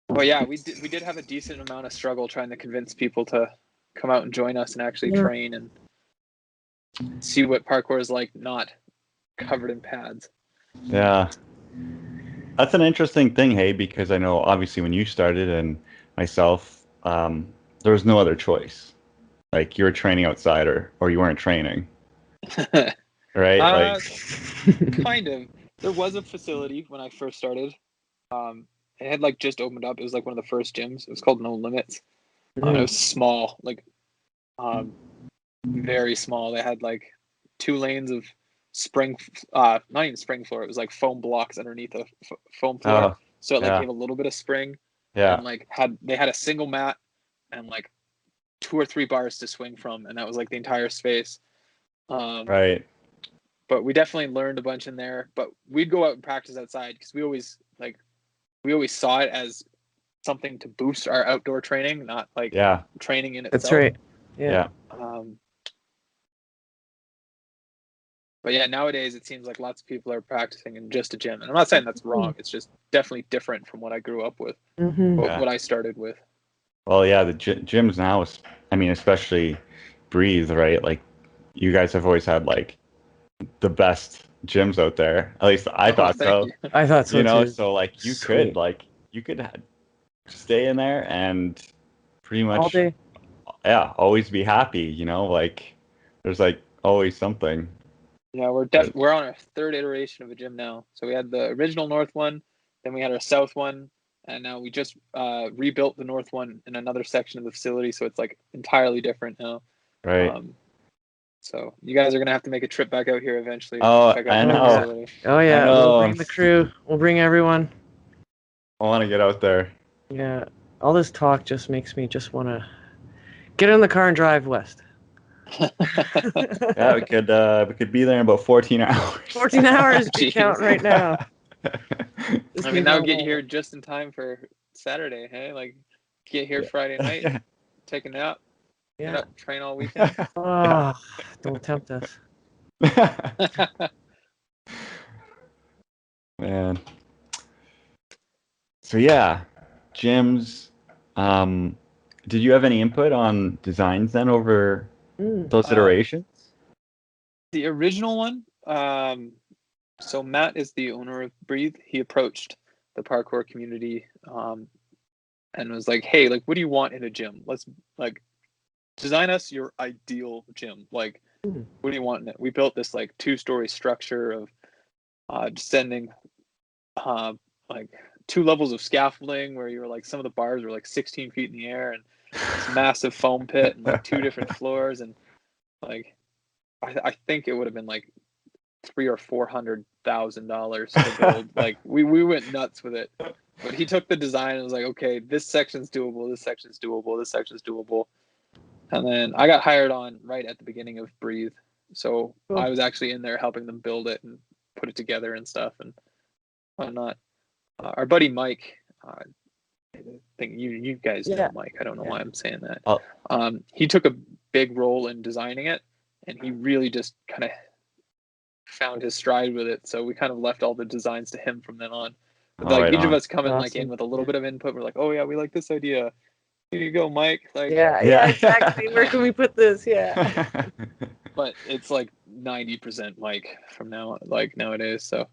But yeah, we did have a decent amount of struggle trying to convince people to come out and join us and actually train and see what parkour is like, not covered in pads. Yeah. That's an interesting thing, hey, because I know obviously when you started and myself, there was no other choice. Like you were training outside or you weren't training. Right? Kind of. There was a facility when I first started. It had like just opened up. It was like one of the first gyms. It was called No Limits. It was small, like very small. They had like 2 lanes of spring, not even spring floor. It was like foam blocks underneath a foam floor. So it like gave a little bit of spring. Yeah. And like they had a single mat and like 2 or 3 bars to swing from, and that was like the entire space. Right. But we definitely learned a bunch in there. But we'd go out and practice outside because we always saw it as something to boost our outdoor training, not like training in itself. That's right. Yeah. But yeah, nowadays it seems like lots of people are practicing in just a gym. And I'm not saying that's wrong. It's just definitely different from what I grew up with, what I started with. Well, yeah, the gyms now, I mean, especially Breathe, right? Like, you guys have always had, like, the best gyms out there. At least I thought so. I thought so, too. So, like, you could stay in there and pretty much... all day. Yeah, always be happy, like, there's, like, always something. Yeah, we're on our 3rd iteration of a gym now. So we had the original north one, then we had our south one, and now we just rebuilt the north one in another section of the facility, so it's like entirely different now. Right. So you guys are gonna have to make a trip back out here eventually. Oh, check out I the know. facility. Oh yeah, we'll bring the crew. We'll bring everyone. I want to get out there. Yeah, all this talk just makes me just want to get in the car and drive west. Yeah, we could be there in about 14 hours. 14 hours to count right now. I mean, that'll get you here just in time for Saturday, hey? Like, get here Friday night, take a nap, get up, train all weekend. Oh, don't tempt us. Man. So yeah, gyms. Did you have any input on designs then over those iterations? The original one, so Matt is the owner of Breathe. He approached the parkour community and was like, hey, like, what do you want in a gym? Let's like design us your ideal gym. Like, what do you want in it? We built this like 2-story structure of descending like 2 levels of scaffolding where you were like, some of the bars were like 16 feet in the air, and this massive foam pit and like 2 different floors, and like I think it would have been like $300,000 or $400,000 to build. Like we went nuts with it, but he took the design and was like, okay, this section's doable, this section's doable, this section's doable. And then I got hired on right at the beginning of Breathe, so I was actually in there helping them build it and put it together and stuff and whatnot. Our buddy Mike, I think you guys know Mike. I don't know why I'm saying that. He took a big role in designing it, and he really just kind of found his stride with it. So we kind of left all the designs to him from then on. But each of us come in like in with a little bit of input. We're like, oh yeah, we like this idea. Here you go, Mike. Like, yeah, exactly. Where can we put this? Yeah. But it's like 90% Mike from now, like nowadays. So.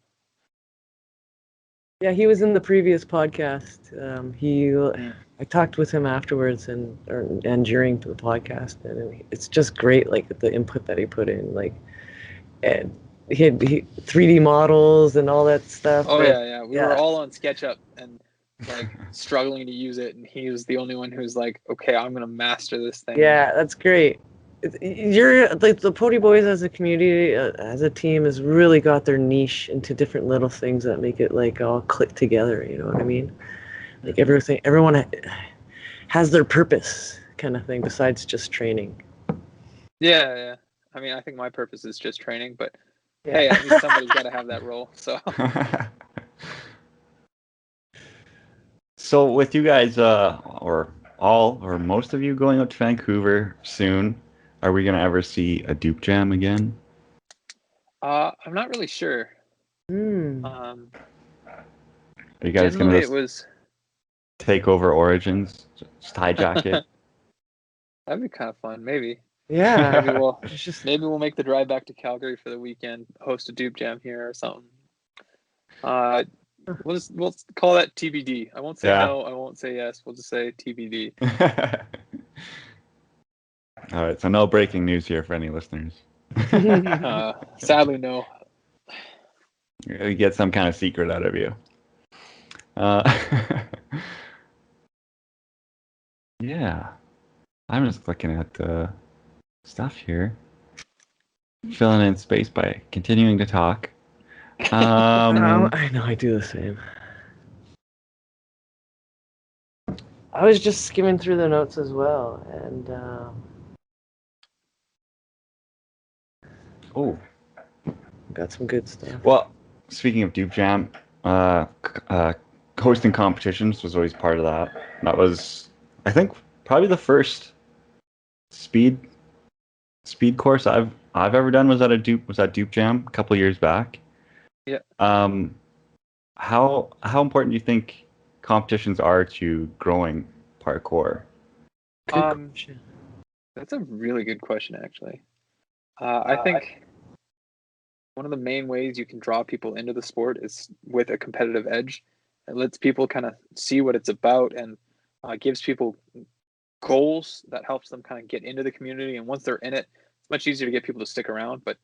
Yeah, he was in the previous podcast. I talked with him afterwards and during the podcast, and it's just great, like the input that he put in, like, and he had 3D models and all that stuff. Oh yeah. We were all on SketchUp and like struggling to use it, and he was the only one who was like, okay, I'm gonna master this thing. Yeah, that's great. You're like the PodiBoys as a community, as a team, has really got their niche into different little things that make it like all click together. You know what I mean? Like everyone has their purpose kind of thing besides just training. Yeah. I mean, I think my purpose is just training, but Yeah. hey, at least somebody's got to have that role. So. So with you guys, or all or most of you going up to Vancouver soon, are we gonna ever see a Dupe Jam again? I'm not really sure. Are you guys Generally, gonna just take over Origins, just hijack it? That'd be kind of fun, maybe. Yeah. Maybe we'll make the drive back to Calgary for the weekend, host a Dupe Jam here or something. We'll call that TBD. I won't say no. I won't say yes. We'll just say TBD. All right. So no breaking news here for any listeners. Sadly, no. We get some kind of secret out of you. Yeah. I'm just looking at the stuff here. Filling in space by continuing to talk. I know, I do the same. I was just skimming through the notes as well, and got some good stuff. Well, speaking of Dupe Jam, hosting competitions was always part of that. That was, I think, probably the first speed course I've ever done was at Dupe Jam a couple of years back. Yeah. How important do you think competitions are to growing parkour? Good question. That's a really good question, actually. I think one of the main ways you can draw people into the sport is with a competitive edge. It lets people kind of see what it's about and gives people goals that helps them kind of get into the community. And once they're in it, it's much easier to get people to stick around. But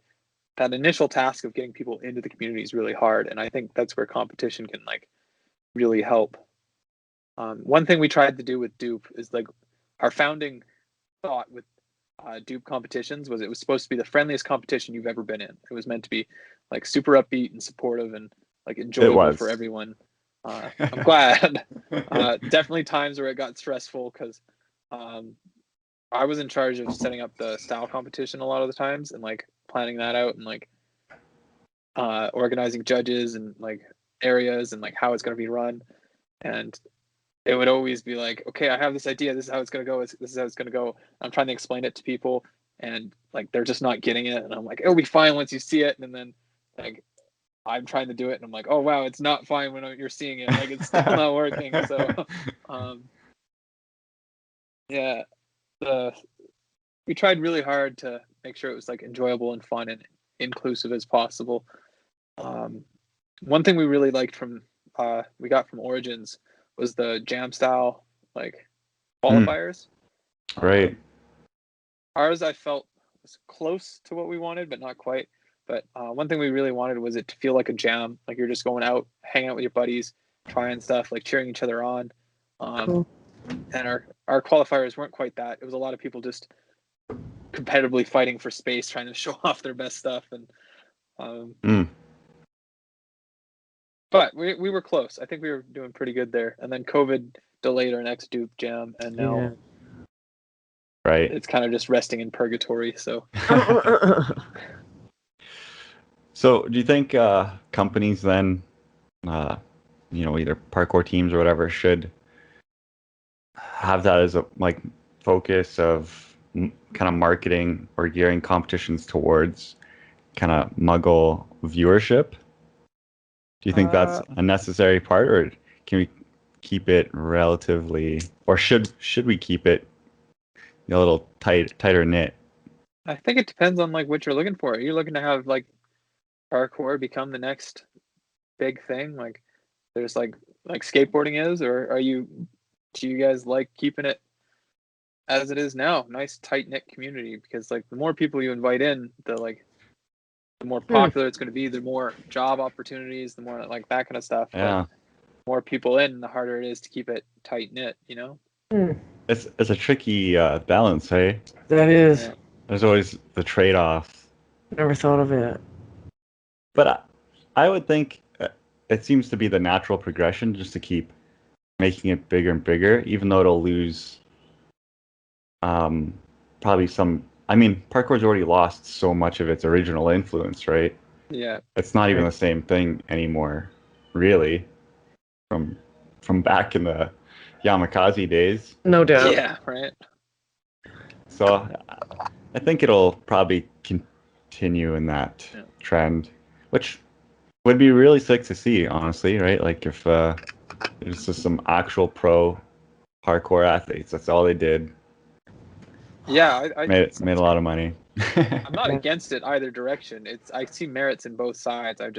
that initial task of getting people into the community is really hard. And I think that's where competition can like really help. One thing we tried to do with Dupe is like our founding thought with Dupe competitions was it was supposed to be the friendliest competition you've ever been in. It was meant to be like super upbeat and supportive and like enjoyable for everyone. I'm glad. Definitely times where it got stressful because I was in charge of setting up the style competition a lot of the times and like planning that out and like organizing judges and like areas and like how it's going to be run. And it would always be like, okay, I have this idea. This is how it's going to go. This is how it's going to go. I'm trying to explain it to people and like, they're just not getting it. And I'm like, it'll be fine once you see it. And then like, I'm trying to do it and I'm like, oh, wow, it's not fine when you're seeing it. Like it's still not working. So, yeah, we tried really hard to make sure it was like enjoyable and fun and inclusive as possible. One thing we really liked we got from Origins was the jam style like qualifiers. Right. Ours I felt was close to what we wanted, but not quite. But one thing we really wanted was it to feel like a jam, like you're just going out, hanging out with your buddies, trying stuff, like cheering each other on. Cool. And our qualifiers weren't quite that. It was a lot of people just competitively fighting for space, trying to show off their best stuff. And but we were close. I think we were doing pretty good there. And then COVID delayed our next Dupe Jam, and now it's kind of just resting in purgatory. So, so do you think companies then, either parkour teams or whatever, should have that as a like focus of kind of marketing or gearing competitions towards kind of Muggle viewership? Do you think that's a necessary part, or can we keep it relatively, or should we keep it a little tighter knit? I think it depends on like what you're looking for. Are you looking to have like parkour become the next big thing, like there's like skateboarding is, or do you guys like keeping it as it is now, nice tight knit community? Because like the more people you invite in, the more popular it's going to be, the more job opportunities, the more like that kind of stuff. Yeah. But the more people in, the harder it is to keep it tight knit, you know? It's a tricky balance, hey? That is. Yeah. There's always the trade-off. Never thought of it. But I would think it seems to be the natural progression just to keep making it bigger and bigger, even though it'll lose probably some. I mean, parkour's already lost so much of its original influence, right? Yeah. It's not even the same thing anymore, really, from back in the Yamakasi days. No doubt. Yeah, right. So I think it'll probably continue in that trend, which would be really sick to see, honestly, right? Like if there's just some actual pro parkour athletes, that's all they did. Yeah, I made a lot of money. I'm not against it either direction. I see merits in both sides. I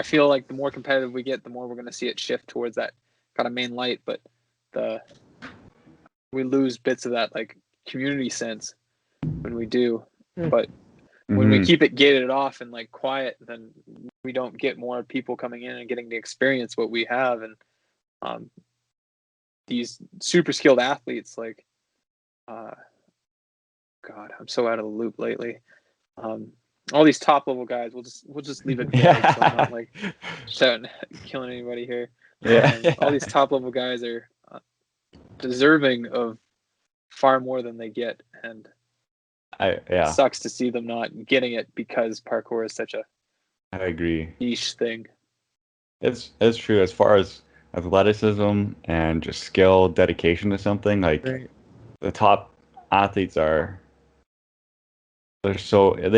feel like the more competitive we get, the more we're going to see it shift towards that kind of main light. But we lose bits of that like community sense when we do. But when we keep it gated off and like quiet, then we don't get more people coming in and getting to experience what we have. And these super skilled athletes, like, God, I'm so out of the loop lately. All these top level guys, we'll just leave it vague, so I'm not like shouting, killing anybody here. All these top level guys are deserving of far more than they get, and it sucks to see them not getting it because parkour is such a I agree niche thing. It's true as far as athleticism and just skill, dedication to something. Like the top athletes they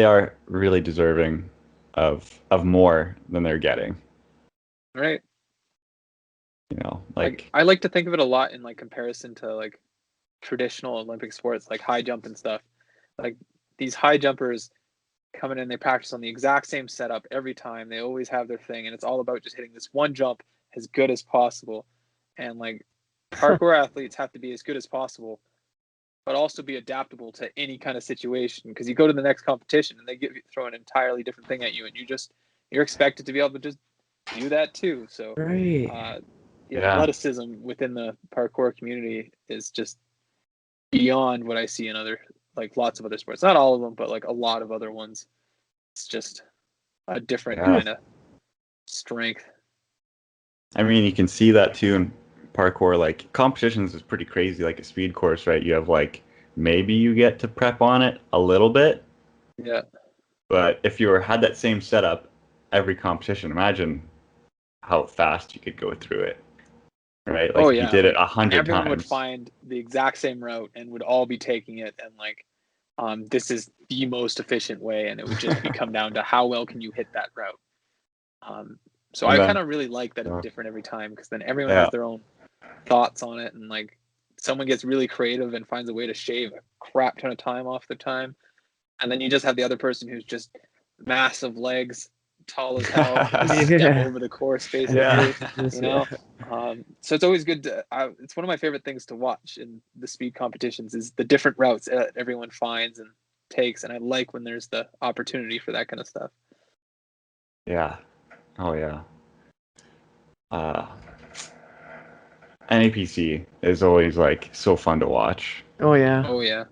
are really deserving of more than they're getting. Right. You know, like I like to think of it a lot in like comparison to like traditional Olympic sports, like high jump and stuff. Like these high jumpers coming in, they practice on the exact same setup every time. They always have their thing, and it's all about just hitting this one jump as good as possible. And like parkour athletes have to be as good as possible, but also be adaptable to any kind of situation, because you go to the next competition and they throw an entirely different thing at you, and you're expected to be able to just do that too. So the athleticism within the parkour community is just beyond what I see in other, like lots of other sports. Not all of them, but like a lot of other ones. It's just a different kind of strength. I mean, you can see that too in parkour. Like competitions is pretty crazy. Like a speed course, right? You have like maybe you get to prep on it a little bit. Yeah. But if you had that same setup every competition, imagine how fast you could go through it. Right? Like if you did it 100 times. Everyone would find the exact same route and would all be taking it, and like this is the most efficient way, and it would just come down to how well can you hit that route. So I kind of really like that it's different every time, because then everyone has their own thoughts on it, and like someone gets really creative and finds a way to shave a crap ton of time off their time, and then you just have the other person who's just massive legs, tall as hell, step over the course basically. You know, so it's always good to. It's one of my favorite things to watch in the speed competitions is the different routes that everyone finds and takes, and I like when there's the opportunity for that kind of stuff. Yeah. Oh yeah. NAPC is always like so fun to watch. Oh yeah. Oh yeah.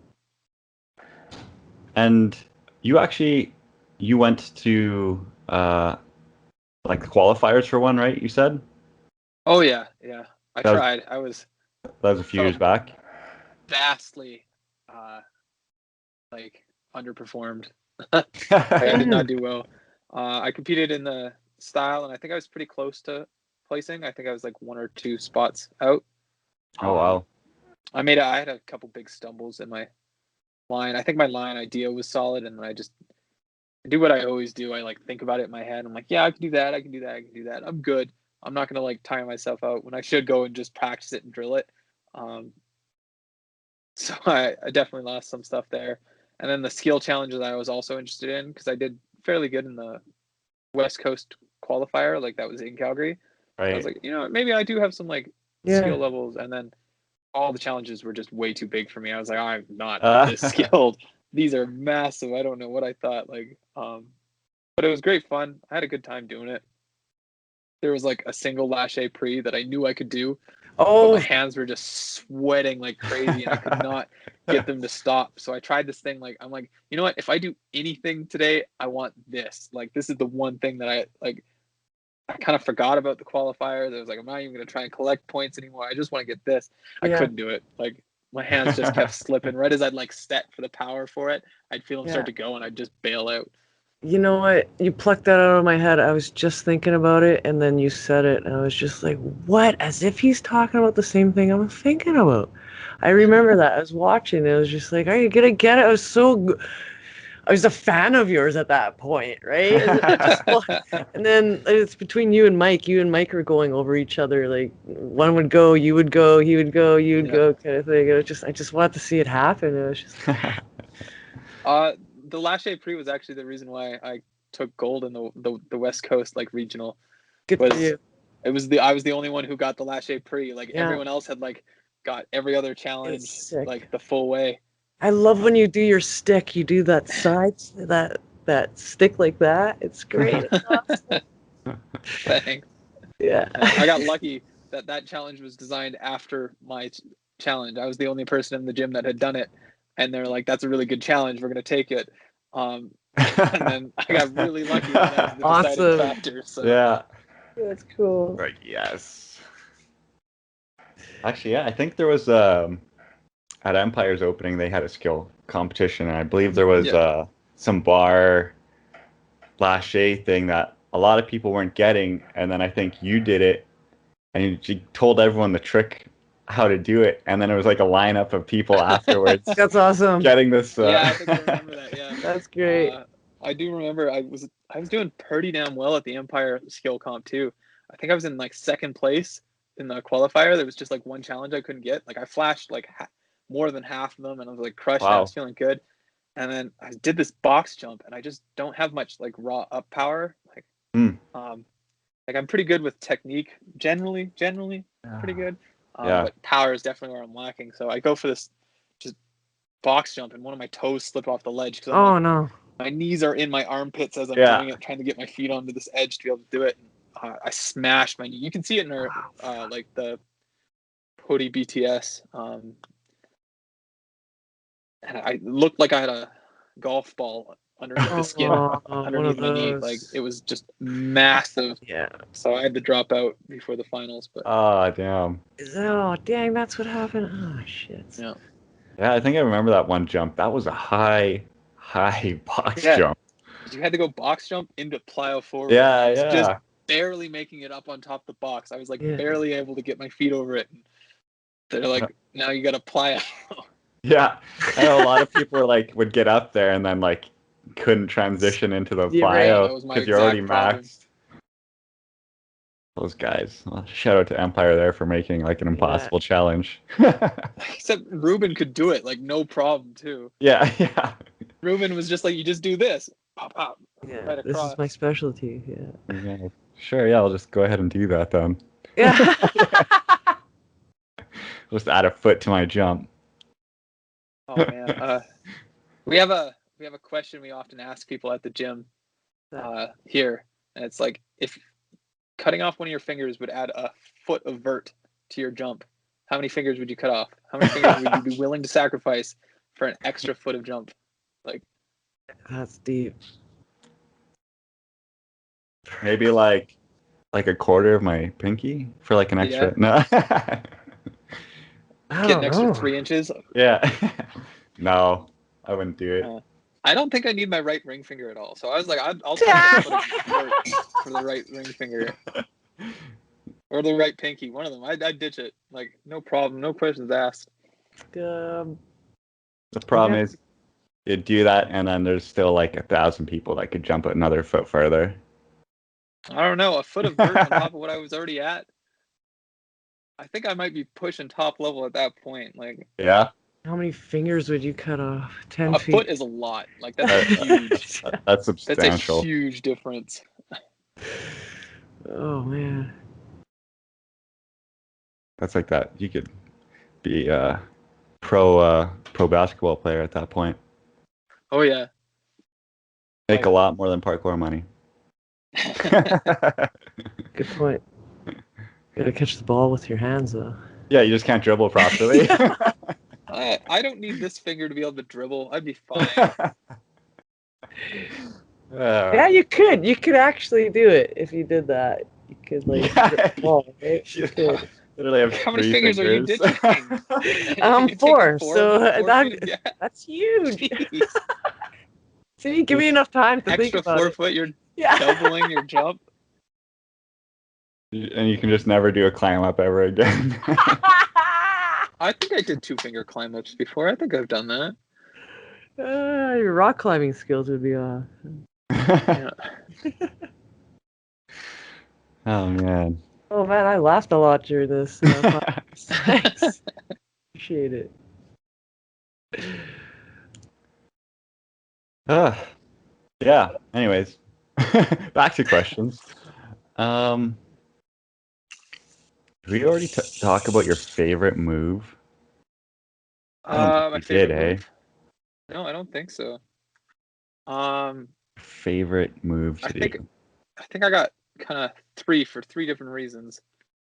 And you went to like the qualifiers for one, right? You said? Oh yeah, yeah. I tried. That was a few years back. Vastly like underperformed. I did not do well. I competed in the style, and I think I was pretty close to placing. I think I was like 1 or 2 spots out. Oh wow. I had a couple big stumbles in my line. I think my line idea was solid, and then I do what I always do. I like think about it in my head. I'm like, yeah, I can do that. I can do that. I can do that. I'm good. I'm not gonna like tire myself out when I should go and just practice it and drill it. So I definitely lost some stuff there. And then the skill challenges I was also interested in, because I did fairly good in the West Coast qualifier, like that was in Calgary. Right. I was like, maybe I do have some like skill levels, and then all the challenges were just way too big for me. I was like, I'm not this skilled. These are massive. I don't know what I thought. Like, but it was great fun. I had a good time doing it. There was like a single lache pre that I knew I could do. But my hands were just sweating like crazy, and I could not get them to stop. So I tried this thing. Like, I'm like, you know what? If I do anything today, I want this. Like, this is the one thing that I like. I kind of forgot about the qualifiers. I was like, I'm not even going to try and collect points anymore. I just want to get this. I couldn't do it. Like, my hands just kept slipping. Right as I'd like set for the power for it, I'd feel them start to go, and I'd just bail out. You know what? You plucked that out of my head. I was just thinking about it, and then you said it, and I was just like, what? As if he's talking about the same thing I'm thinking about. I remember that. I was watching, and I was just like, are you going to get it? I was a fan of yours at that point, right? And then it's between you and Mike. You and Mike are going over each other. Like, one would go, you would go, he would go, you would go, kind of thing. I just wanted to see it happen. It was just... The Lachey Prix was actually the reason why I took gold in the West Coast like regional. Good for you. I was the only one who got the Lachey Prix. Like everyone else had like got every other challenge like the full way. I love when you do your stick. You do that side, that stick like that. It's great. It's awesome. Thanks. Yeah. I got lucky that challenge was designed after my challenge. I was the only person in the gym that had done it, and they're like, "That's a really good challenge. We're gonna take it." And then I got really lucky. That was the deciding factor. So. Yeah. That's cool. Right. Yes. Actually, yeah. I think there was at Empire's opening, they had a skill competition, and I believe there was some bar Lachey thing that a lot of people weren't getting, and then I think you did it, and you told everyone the trick how to do it, and then it was like a lineup of people afterwards. That's awesome. Getting this. Yeah, I think I remember that. Yeah, that's great. I do remember. I was doing pretty damn well at the Empire skill comp too. I think I was in like second place in the qualifier. There was just like one challenge I couldn't get. Like I flashed like more than half of them, and I was like crushed. Wow. I was feeling good, and then I did this box jump, and I just don't have much like raw up power. Like, like I'm pretty good with technique generally, pretty good. But power is definitely where I'm lacking. So I go for this just box jump, and one of my toes slipped off the ledge. No! My knees are in my armpits as I'm doing it, trying to get my feet onto this edge to be able to do it. I smashed my knee. You can see it in our like the PodiBTS. And I looked like I had a golf ball underneath the skin, underneath my knee. Like it was just massive. Yeah. So I had to drop out before the finals. But damn. Oh dang, that's what happened. Oh shit. Yeah. Yeah, I think I remember that one jump. That was a high box jump. You had to go box jump into plyo forward. Yeah. Just barely making it up on top of the box. I was like barely able to get my feet over it. They're like, now you got to plyo. Yeah, I know a lot of people would get up there and then couldn't transition into the plyo because you're already maxed. Those guys. Well, shout out to Empire there for making an impossible challenge. Except Ruben could do it no problem too. Yeah. Ruben was just like, you just do this, pop. Yeah, right this is my specialty. Yeah. Sure. Yeah, I'll just go ahead and do that then. Yeah. Just add a foot to my jump. Oh man, we have a question we often ask people at the gym here, and it's like, if cutting off one of your fingers would add a foot of vert to your jump, how many fingers would you cut off? How many fingers would you be willing to sacrifice for an extra foot of jump? That's deep. Maybe like a quarter of my pinky for an extra. No. Get an extra 3 inches. Yeah. No, I wouldn't do it. I don't think I need my right ring finger at all. So I was like, I'll take for the right ring finger. Or the right pinky. One of them. I'd ditch it. No problem. No questions asked. The problem is you do that and then there's still 1,000 people that could jump another foot further. I don't know. A foot of vert on top of what I was already at. I think I might be pushing top level at that point. Yeah. How many fingers would you cut off? 10 feet. A foot is a lot. That's huge. That's substantial. That's a huge difference. Oh man. That's like that. You could be a pro basketball player at that point. Oh yeah. Make a lot more than parkour money. Good point. You gotta catch the ball with your hands, though. Yeah, you just can't dribble properly. I don't need this finger to be able to dribble. I'd be fine. Yeah, you could. You could actually do it if you did that. could like hit the ball, right? You could. Literally have How many 3 fingers are you fingers. ditching? Four. Four So feet? that's huge. Jeez. See, give me enough time to think Extra about 4 it. foot, you're Yeah. doubling your jump. And you can just never do a climb up ever again. I think I did 2-finger climb ups before. I think I've done that. Your rock climbing skills would be awesome. Yeah. Oh man. Oh man, I laughed a lot during this. Thanks. Appreciate it. Yeah. Anyways, back to questions. Did we already talk about your favorite move? My favorite did, move. No, I don't think so. Favorite move to do. I think I got kind of 3 for 3 different reasons.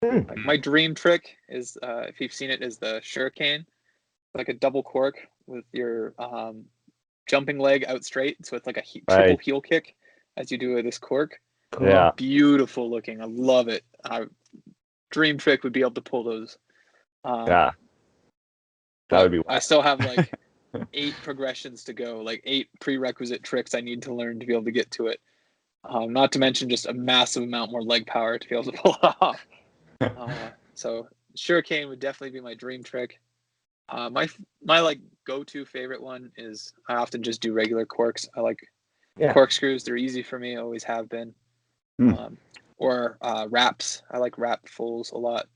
Like my dream trick is, if you've seen it, is the shuriken, like a double cork with your jumping leg out straight, so it's like a triple heel kick as you do this cork. Yeah, beautiful looking. I love it. Dream trick would be able to pull those. yeah, that would be. I still have like 8 progressions to go, like 8 prerequisite tricks I need to learn to be able to get to it. Not to mention just a massive amount more leg power to be able to pull it off. So shuriken would definitely be my dream trick. My like go-to favorite one is I often just do regular corks. I like corkscrews. They're easy for me. Always have been. Or wraps. I like wrap fulls a lot.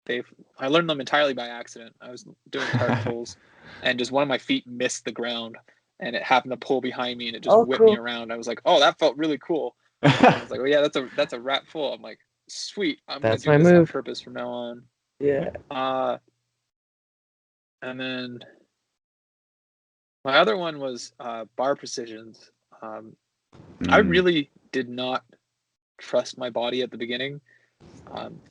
I learned them entirely by accident. I was doing cart fulls, and just one of my feet missed the ground, and it happened to pull behind me, and it just whipped me around. I was like, "Oh, that felt really cool." I was like, "Oh yeah, that's a wrap full." I'm like, "Sweet, I'm gonna do this on purpose from now on." Yeah. And then my other one was bar precisions. I really did not trust my body at the beginning.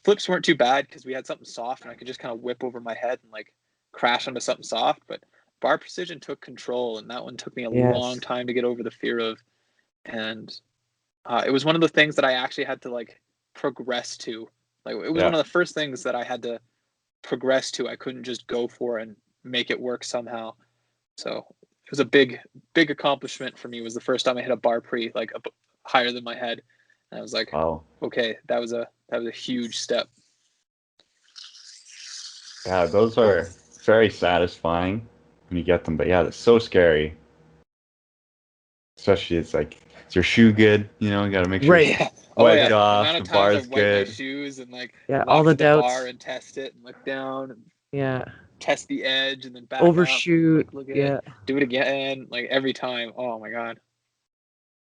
Flips weren't too bad because we had something soft and I could just kind of whip over my head and like crash onto something soft. But bar precision took control, and that one took me a long time to get over the fear of. And it was one of the things that I actually had to like progress to. Like it was one of the first things that I had to progress to. I couldn't just go for and make it work somehow. So it was a big accomplishment for me. It was the first time I hit a bar pre like up higher than my head. And I was like, wow, okay, that was a huge step. Yeah, those are very satisfying when you get them, but yeah, it's so scary. Especially it's your shoe good, you gotta make sure Right. wipe it off, the amount of the times bar's I wipe good. my shoes and like all the walk to the doubts. bar and test it and look down and test the edge and then back overshoot up, look at it, do it again, like every time. Oh my god.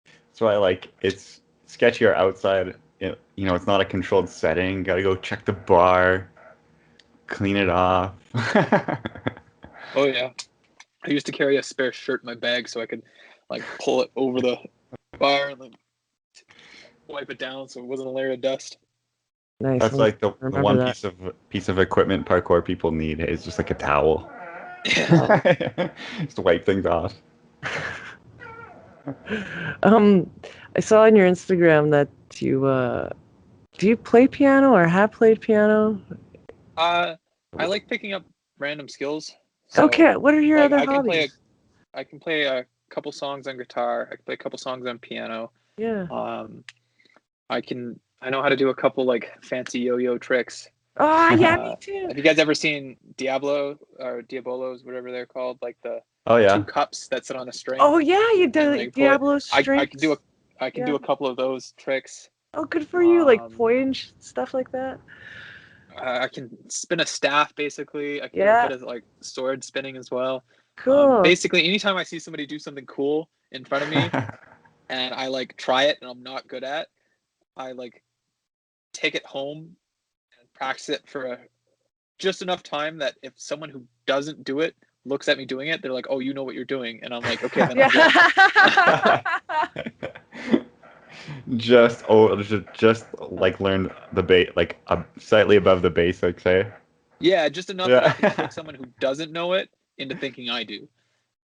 That's why it's sketchier outside. It's not a controlled setting. Gotta go check the bar, clean it off. Oh yeah. I used to carry a spare shirt in my bag so I could like pull it over the bar and like wipe it down so it wasn't a layer of dust. Nice. That's like the one piece of equipment parkour people need is just like a towel. Yeah. Just to wipe things off. I saw on your Instagram that you do you play piano or have played piano? I like picking up random skills. So, okay, what are your other hobbies? I can play a couple songs on guitar. I can play a couple songs on piano. Yeah. I know how to do a couple like fancy yo-yo tricks. Oh yeah, me too. Have you guys ever seen Diablo or Diabolos, whatever they're called, like the 2 cups that sit on a string? Oh yeah, you do like Diablo strings. I can do a couple of those tricks. Oh, good for you! Like poinge stuff like that. I can spin a staff basically. I can do a bit of like sword spinning as well. Cool. Basically, anytime I see somebody do something cool in front of me, and I like try it and I'm not good at, I like take it home and practice it for just enough time that if someone who doesn't do it looks at me doing it, they're like, "Oh, you know what you're doing," and I'm like, "Okay, then I'm good." just like learn the like slightly above the basics, eh? Yeah, just enough that I can trick someone who doesn't know it into thinking I do.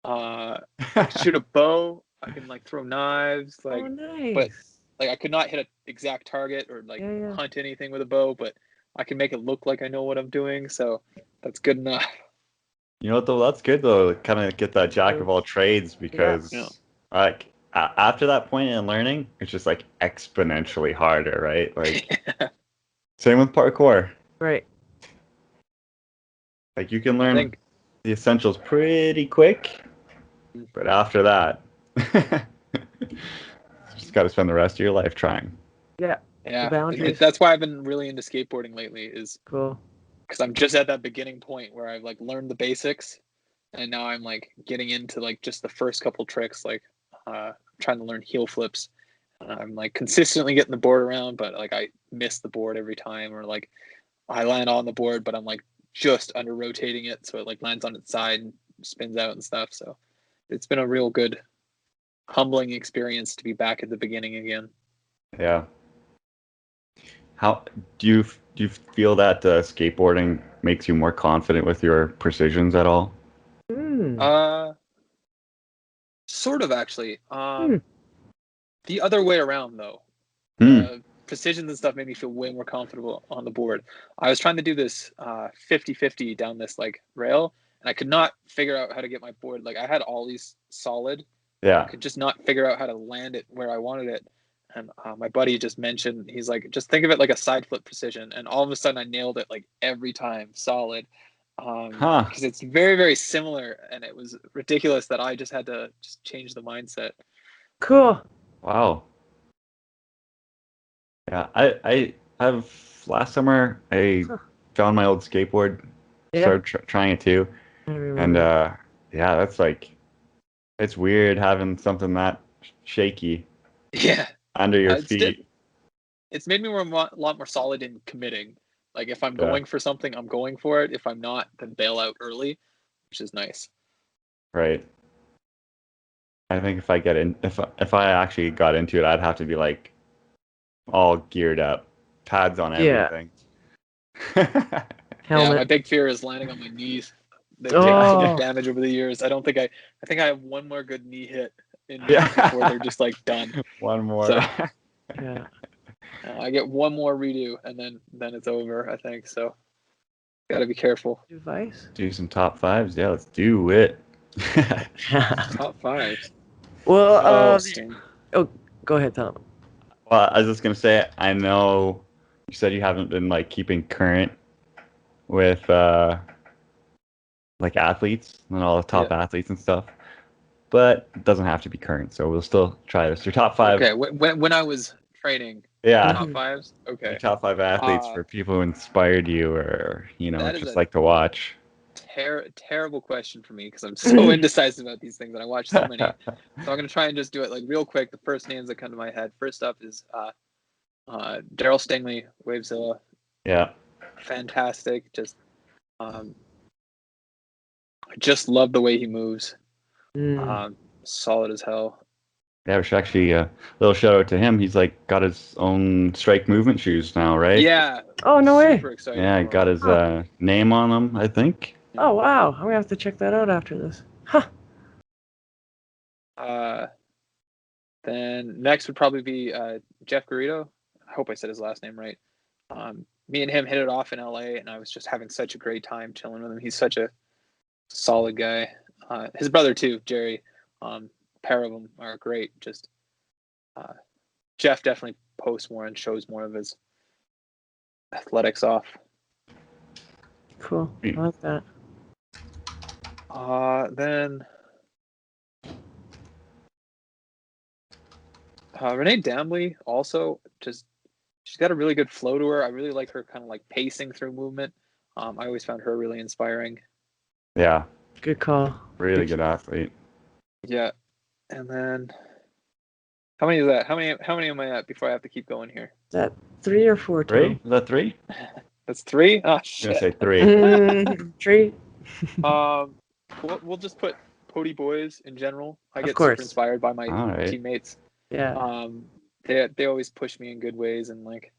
I can shoot a bow. I can like throw knives. Like, nice. But like I could not hit an exact target or like hunt anything with a bow, but I can make it look like I know what I'm doing. So that's good enough. You know what though? That's good though. Kind of get that jack of all trades because like after that point in learning, it's just like exponentially harder, right? Like same with parkour. Right. Like you can learn the essentials pretty quick, but after that, you just got to spend the rest of your life trying. Yeah. Yeah. That's why I've been really into skateboarding lately. Is cool. Because I'm just at that beginning point where I've like learned the basics, and now I'm like getting into like just the first couple tricks, like trying to learn heel flips. I'm like consistently getting the board around, but like I miss the board every time, or like I land on the board, but I'm like just under rotating it, so it like lands on its side and spins out and stuff. So it's been a real good, humbling experience to be back at the beginning again. Yeah. How do you feel that skateboarding makes you more confident with your precisions at all? Sort of actually. The other way around though. Precisions and stuff made me feel way more comfortable on the board. I was trying to do this 50-50 down this like rail, and I could not figure out how to get my board. Like I had ollies solid. Yeah. I could just not figure out how to land it where I wanted it. And my buddy just mentioned, he's like, just think of it like a side flip precision. And all of a sudden I nailed it like every time solid. Because it's very, very similar. And it was ridiculous that I just had to just change the mindset. Cool. Wow. Yeah, I have last summer I found my old skateboard, started trying it too, and yeah, that's like it's weird having something that shaky. Yeah. Under your feet. It's made me a lot more solid in committing. Like if I'm going for something, I'm going for it. If I'm not, then bail out early, which is nice. Right. I think if I actually got into it, I'd have to be like all geared up, pads on everything. Yeah, my big fear is landing on my knees. They've taken so much damage over the years. I think I have one more good knee hit in me before they're just like done. One more. So, I get one more redo and then it's over, I think. So gotta be careful. Advice? Do some top fives. Yeah, let's do it. Top fives. Well, go ahead, Tom. Well, I was just gonna say, I know you said you haven't been like keeping current with like athletes and all the top athletes and stuff, but it doesn't have to be current. So we'll still try this. Your top five. Okay, when I was training. Top fives. Okay. Your top five athletes for people who inspired you, or just like to watch. Terrible question for me because I'm so indecisive about these things and I watch so many. So I'm gonna try and just do it like real quick. The first names that come to my head. First up is Daryl Stingley, Wavezilla. Yeah. Fantastic. I just love the way he moves. Solid as hell. Yeah, we should actually a little shout out to him. He's like got his own strike movement shoes now, right? Yeah. Oh, no way. Super excited. Yeah, got his name on them, I think. Oh wow, I'm gonna have to check that out after this. Then next would probably be Jeff Garrido. I hope I said his last name right. Me and him hit it off in LA, and I was just having such a great time chilling with him. He's such a solid guy. His brother too, Jerry. Pair of them are great. Just Jeff definitely posts more and shows more of his athletics off. Cool. I like that. Then Renee Dambly also she's got a really good flow to her. I really like her kind of like pacing through movement. I always found her really inspiring. Yeah. Good call. Really good athlete. Yeah. And then how many is that? How many am I at before I have to keep going here? Is that 3 or 4? Three? Is that 3? That's 3? Oh shit. I'm gonna say 3. 3. We'll just put PodiBoys in general. I get super inspired by my teammates. Yeah. They always push me in good ways and like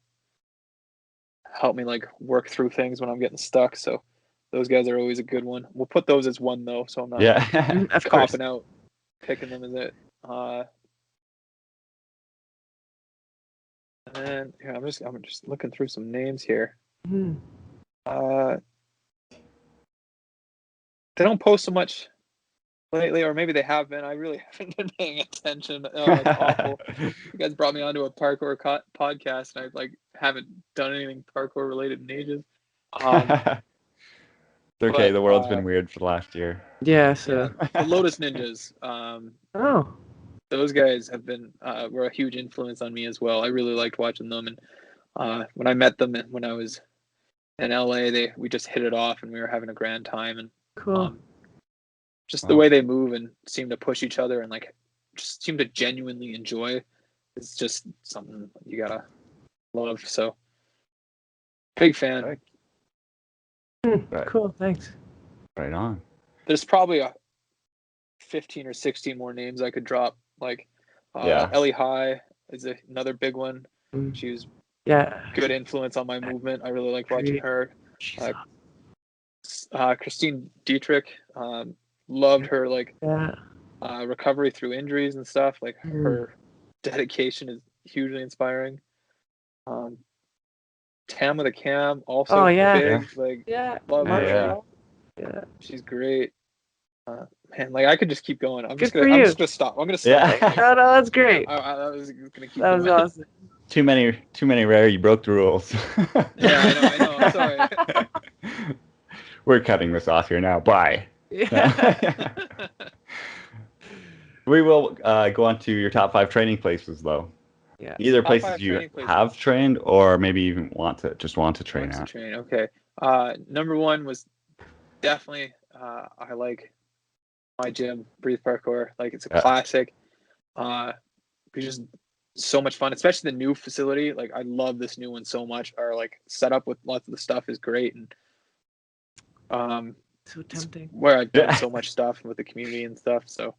help me like work through things when I'm getting stuck. So those guys are always a good one. We'll put those as one though, so I'm not copping out picking them as it. And then I'm just looking through some names here. Mm-hmm. They don't post so much lately, or maybe they have been. I really haven't been paying attention. Oh, it's awful. You guys brought me onto a parkour podcast, and I like haven't done anything parkour related in ages. It's okay. But, The world's been weird for the last year. Yeah. So. Yeah, the Lotus Ninjas. Oh. Those guys have been were a huge influence on me as well. I really liked watching them, and when I met them and when I was in LA, we just hit it off, and we were having a grand time. And Cool. just the way they move and seem to push each other and like just seem to genuinely enjoy is just something you gotta love. So big fan. Right. Cool. Thanks. Right on. There's probably 15 or 16 more names I could drop. Like Ellie High is another big one. She was good influence on my movement. I really like watching her. Christine Dietrich, loved her recovery through injuries and stuff. Like her dedication is hugely inspiring. Tam with a Cam, also big. Love her. Yeah, she's great. Man, like I could just keep going. I'm just gonna stop. I'm gonna stop. Yeah. No, that's great. I was gonna keep. That was awesome. Too many Rare. You broke the rules. Yeah, I know. I'm sorry. We're cutting this off here now. Bye. Yeah. We will go on to your top 5 training places, though. Yeah. Either places you have trained, or maybe even want to train at. Okay. Number 1 was definitely I like my gym, Breathe Parkour. Like it's a classic. It's just so much fun, especially the new facility. Like I love this new one so much. Our like setup with lots of the stuff is great, and so tempting. Where I've done so much stuff with the community and stuff. So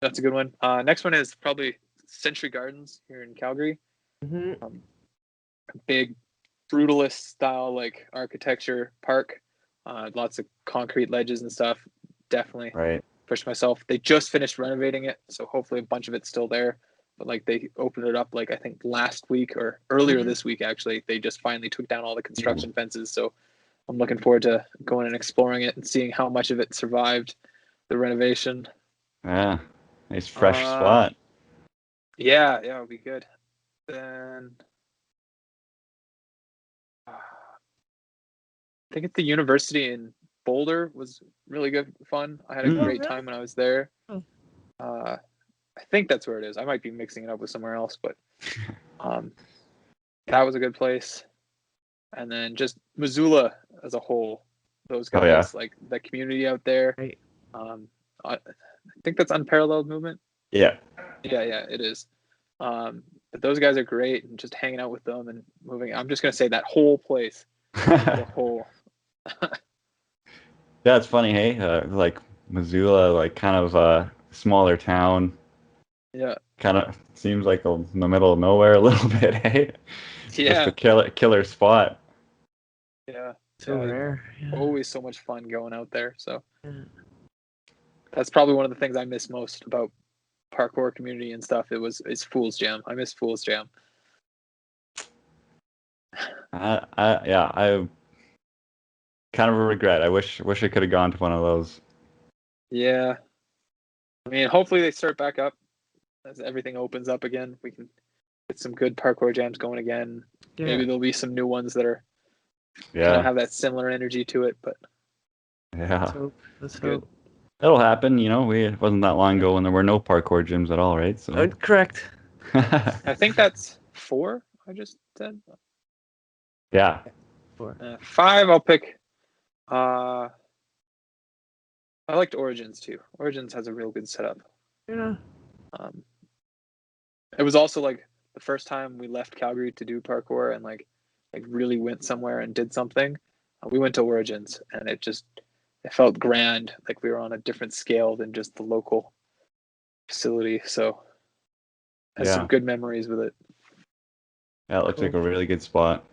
that's a good one. Next one is probably Century Gardens here in Calgary. Mm-hmm. Big brutalist style like architecture park. Lots of concrete ledges and stuff. Definitely pushed myself. They just finished renovating it, so hopefully a bunch of it's still there. But like they opened it up like I think last week or earlier this week actually. They just finally took down all the construction fences. So I'm looking forward to going and exploring it and seeing how much of it survived the renovation. Yeah, nice fresh spot. Yeah, it'll be good. Then I think at the university in Boulder was really good fun. I had a great time when I was there. I think that's where it is. I might be mixing it up with somewhere else, but that was a good place. And then just Missoula as a whole, those guys, like the community out there. Right. I think that's unparalleled movement. Yeah, it is. But those guys are great, and just hanging out with them and moving. I'm just gonna say that whole place, the whole. Yeah, it's funny, hey, like Missoula, like kind of a smaller town. Yeah. Kind of seems like in the middle of nowhere a little bit, hey. Yeah. Just a killer spot. Yeah. So rare. Yeah. Always so much fun going out there. So that's probably one of the things I miss most about parkour community and stuff. It's Fool's Jam. I miss Fool's Jam. I kind of a regret. I wish I could have gone to one of those. Yeah. I mean, hopefully they start back up as everything opens up again. We can get some good parkour jams going again. Yeah. Maybe there'll be some new ones that are have that similar energy to it, but let's hope. It'll happen, it wasn't that long ago when there were no parkour gyms at all, right? So correct. I think that's 4 I just said. Yeah. 4. 5 I'll pick I liked Origins too. Origins has a real good setup. Yeah. It was also like the first time we left Calgary to do parkour and like really went somewhere and did something. We went to Origins and it felt grand. Like we were on a different scale than just the local facility. So I have some good memories with it. Yeah, it looks like a really good spot.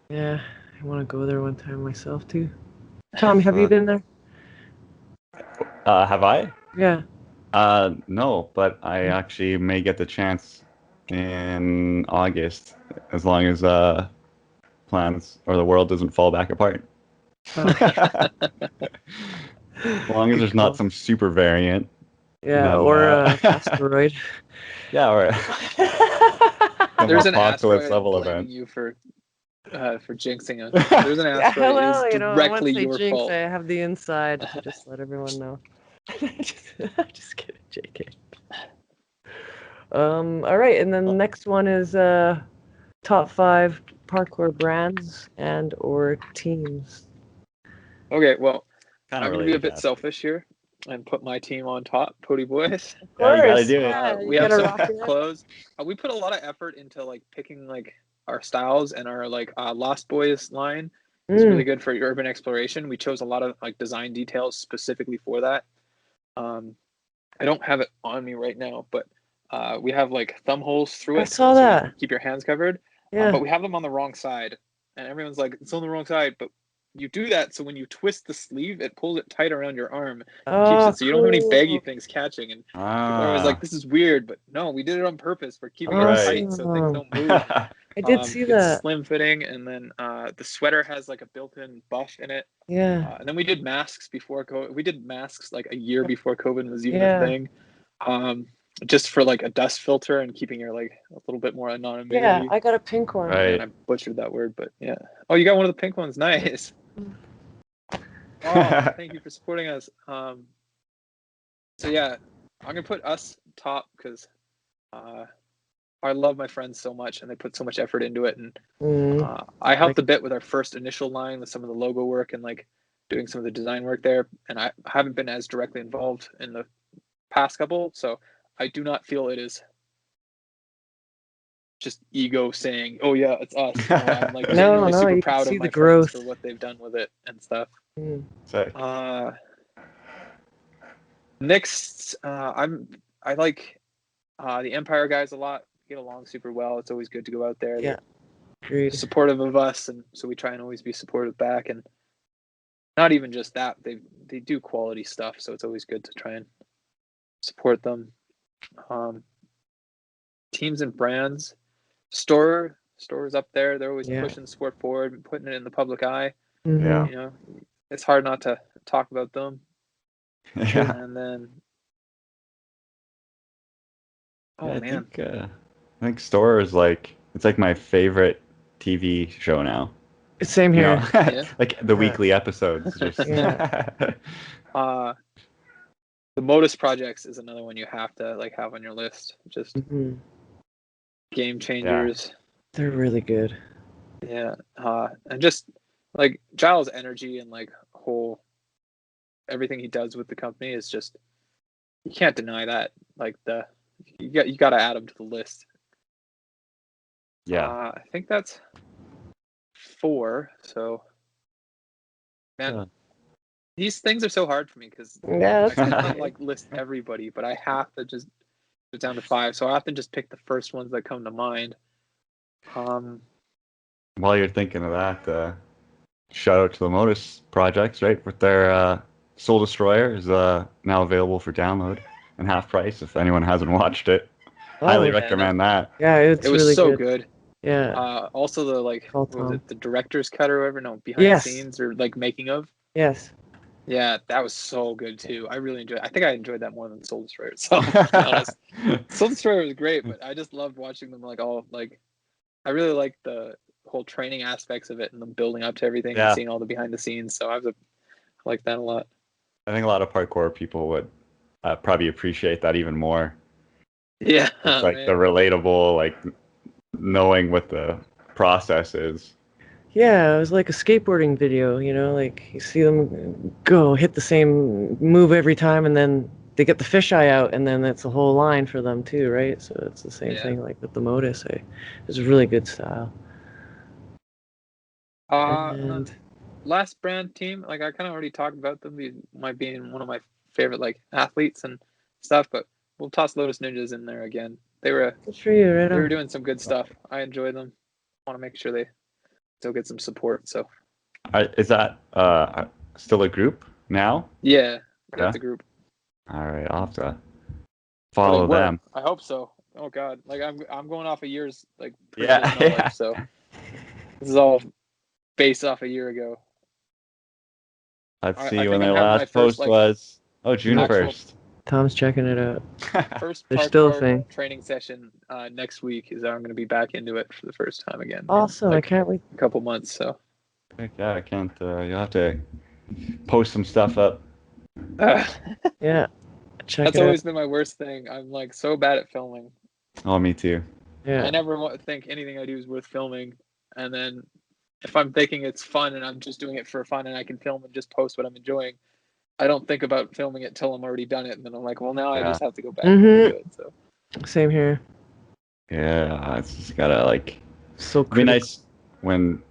Yeah, I want to go there one time myself too. Tom, have you been there? Have I? Yeah. No, but I actually may get the chance in August, as long as plans or the world doesn't fall back apart. As long as there's not some super variant. Yeah, or asteroid. Yeah, or there's an apocalypse asteroid level blaming event. you for jinxing us. There's an asteroid. Well, It is directly your jinx, fault. I have the inside to just let everyone know. just kidding, JK. All right, and then the next one is top 5 parkour brands and or teams. Okay, well, Kind I'm of going to be a bit selfish here and put my team on top, PodiBoys. Yeah, you gotta do it. We have some clothes. We put a lot of effort into like picking like our styles, and our like Lost Boys line is really good for urban exploration. We chose a lot of like design details specifically for that. I don't have it on me right now, but we have like thumb holes through it. I saw that. You keep your hands covered. Yeah. But we have them on the wrong side, and everyone's like, it's on the wrong side, but you do that so when you twist the sleeve, it pulls it tight around your arm and keeps it so you don't have any baggy things catching. And people are always like, this is weird, but no, we did it on purpose for keeping it tight so things don't move. I did see that. It's slim fitting, and then the sweater has like a built-in buff in it. Yeah. And then we did masks before COVID. We did masks like a year before COVID was even a thing. Just for like a dust filter and keeping your like a little bit more anonymity. Yeah, I got a pink one. Right. And I butchered that word, but yeah. Oh, you got one of the pink ones. Nice. Oh, thank you for supporting us. So yeah, I'm gonna put us top because I love my friends so much and they put so much effort into it. And I helped a bit with our first initial line with some of the logo work and like doing some of the design work there. And I haven't been as directly involved in the past couple, so I do not feel it is just ego saying, "Oh yeah, it's us." You know, I'm like genuinely super proud of my friends for what they've done with it and stuff. Next, I like the Empire guys a lot. We get along super well. It's always good to go out there. Yeah, they're supportive of us, and so we try and always be supportive back. And not even just that, they do quality stuff, so it's always good to try and support them. Teams and brands, stores up there. They're always pushing sport forward and putting it in the public eye. Yeah, you know, it's hard not to talk about them. Yeah, and then I think Store is like it's like my favorite TV show now. Same here. You know? Like the weekly episodes. Just the Modus projects is another one you have to like have on your list. Just game changers. Yeah. They're really good. Yeah. And just like Giles' energy and like whole everything he does with the company is just you can't deny that. Like you got to add him to the list. Yeah. I think that's 4. So man. These things are so hard for me because I cannot like list everybody, but I have to just get down to 5. So I have to just pick the first ones that come to mind. While you're thinking of that, shout out to the Modus projects, right? With their Soul Destroyer is now available for download and half price if anyone hasn't watched it. Highly recommend that. Yeah, it was really so good. Yeah. Also the like the director's cut or whatever, behind the scenes or like making of. Yes. Yeah, that was so good too. I really enjoyed it. I think I enjoyed that more than Soul Destroyer itself, to be honest. Soul Destroyer was great, but I just loved watching them like all like I really liked the whole training aspects of it and them building up to everything and seeing all the behind the scenes. So I like that a lot. I think a lot of parkour people would probably appreciate that even more. Yeah. It's like the relatable, like knowing what the process is. Yeah, it was like a skateboarding video, you know, like you see them go hit the same move every time and then they get the fisheye out and then it's a whole line for them too, right? So it's the same thing like with the Modus. It's a really good style. And last brand team, like I kind of already talked about them being one of my favorite like athletes and stuff, but we'll toss Lotus Ninjas in there again. They were doing some good stuff. I enjoy them. I want to make sure they still get some support. So is that still a group now? Yeah, it's a group. All right, I'll have to follow them. I hope so. oh god, like I'm going off a year's like Yeah, previous knowledge, yeah. so this is all based off a year ago. Let's I see think when I'm their having my last first, post like, was. Oh, June actual 1st. Tom's checking it out. first There's still a parkour thing. training session next week is I'm going to be back into it for the first time again. Awesome! Like, I can't wait. a couple months, so. Yeah, I can't. You'll have to post some stuff up. Yeah, check That's it always out. been my worst thing. I'm like so bad at filming. Oh, me too. Yeah. I never think anything I do is worth filming, and then if I'm thinking it's fun and I'm just doing it for fun and I can film and just post what I'm enjoying, I don't think about filming it till I'm already done it, and then I'm like, well, now I just have to go back and do it. So Same here. Yeah, it's just gotta like. So It'd be nice when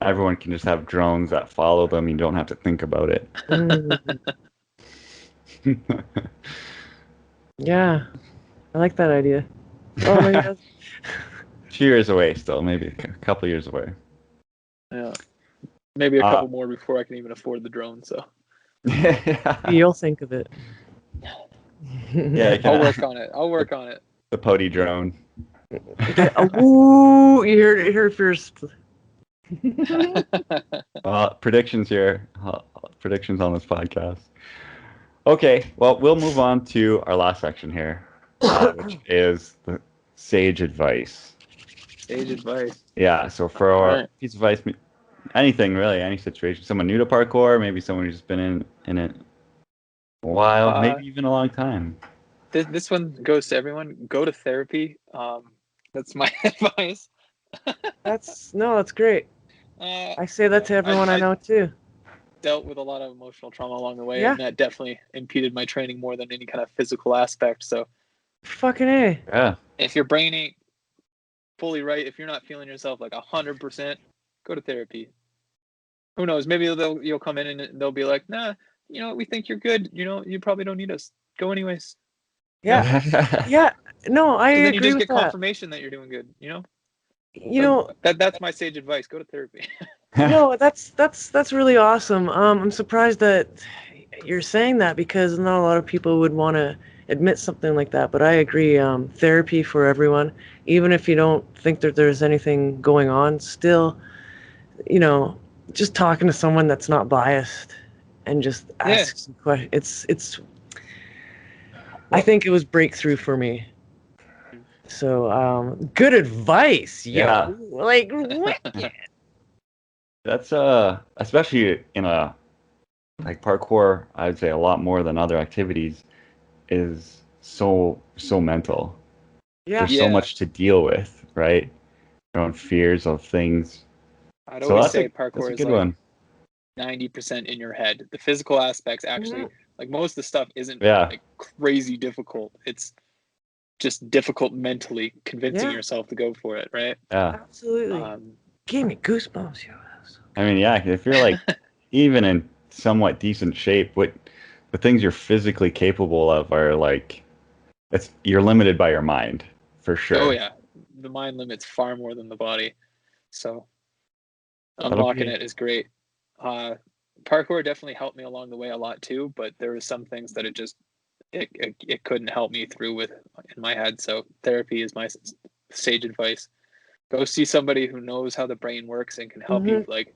everyone can just have drones that follow them. You don't have to think about it. Yeah, I like that idea. Oh my god. 2 years away still, maybe a couple years away. yeah, maybe a couple more before I can even afford the drone. So Yeah. You'll think of it. Yeah, I'll work on it. I'll work on it. The Podi drone. Ooh, you heard it here first. Predictions here. Predictions on this podcast. Okay, well, we'll move on to our last section here, which is the sage advice. Sage advice. Yeah, so for our piece of advice, anything really, any situation, someone new to parkour, maybe someone who's just been in it a while, maybe even a long time. This one goes to everyone. Go to therapy. That's my advice. That's great. I say that to everyone I know too. Dealt with a lot of emotional trauma along the way, Yeah. and that definitely impeded my training more than any kind of physical aspect. So, fucking A. Yeah. If your brain ain't fully right, if you're not feeling yourself like 100%, go to therapy. Who knows? Maybe you'll come in and they'll be like, nah, we think you're good. You probably don't need us. Go anyways. Yeah. Yeah. No, I agree then you just with get that. confirmation that you're doing good. So that's my sage advice. Go to therapy. No, that's really awesome. I'm surprised that you're saying that because not a lot of people would want to admit something like that. But I agree. Therapy for everyone, even if you don't think that there's anything going on, still, just talking to someone that's not biased and just ask some questions. It's. I think it was breakthrough for me. So, good advice. Yeah. Like what? That's especially in a like parkour, I'd say a lot more than other activities is so mental. Yeah. There's so much to deal with, right? Your own fears of things. I'd always say parkour is good like one. 90% in your head. The physical aspects actually, like most of the stuff isn't like crazy difficult. It's just difficult mentally convincing yourself to go for it, right? Yeah. Absolutely. Gave me goosebumps, yo. I mean, yeah, if you're like even in somewhat decent shape, the things you're physically capable of are like you're limited by your mind, for sure. Oh yeah. The mind limits far more than the body. So unlocking it is great. Parkour definitely helped me along the way a lot too, but there were some things that it couldn't help me through with in my head. So therapy is my sage advice. Go see somebody who knows how the brain works and can help you. Like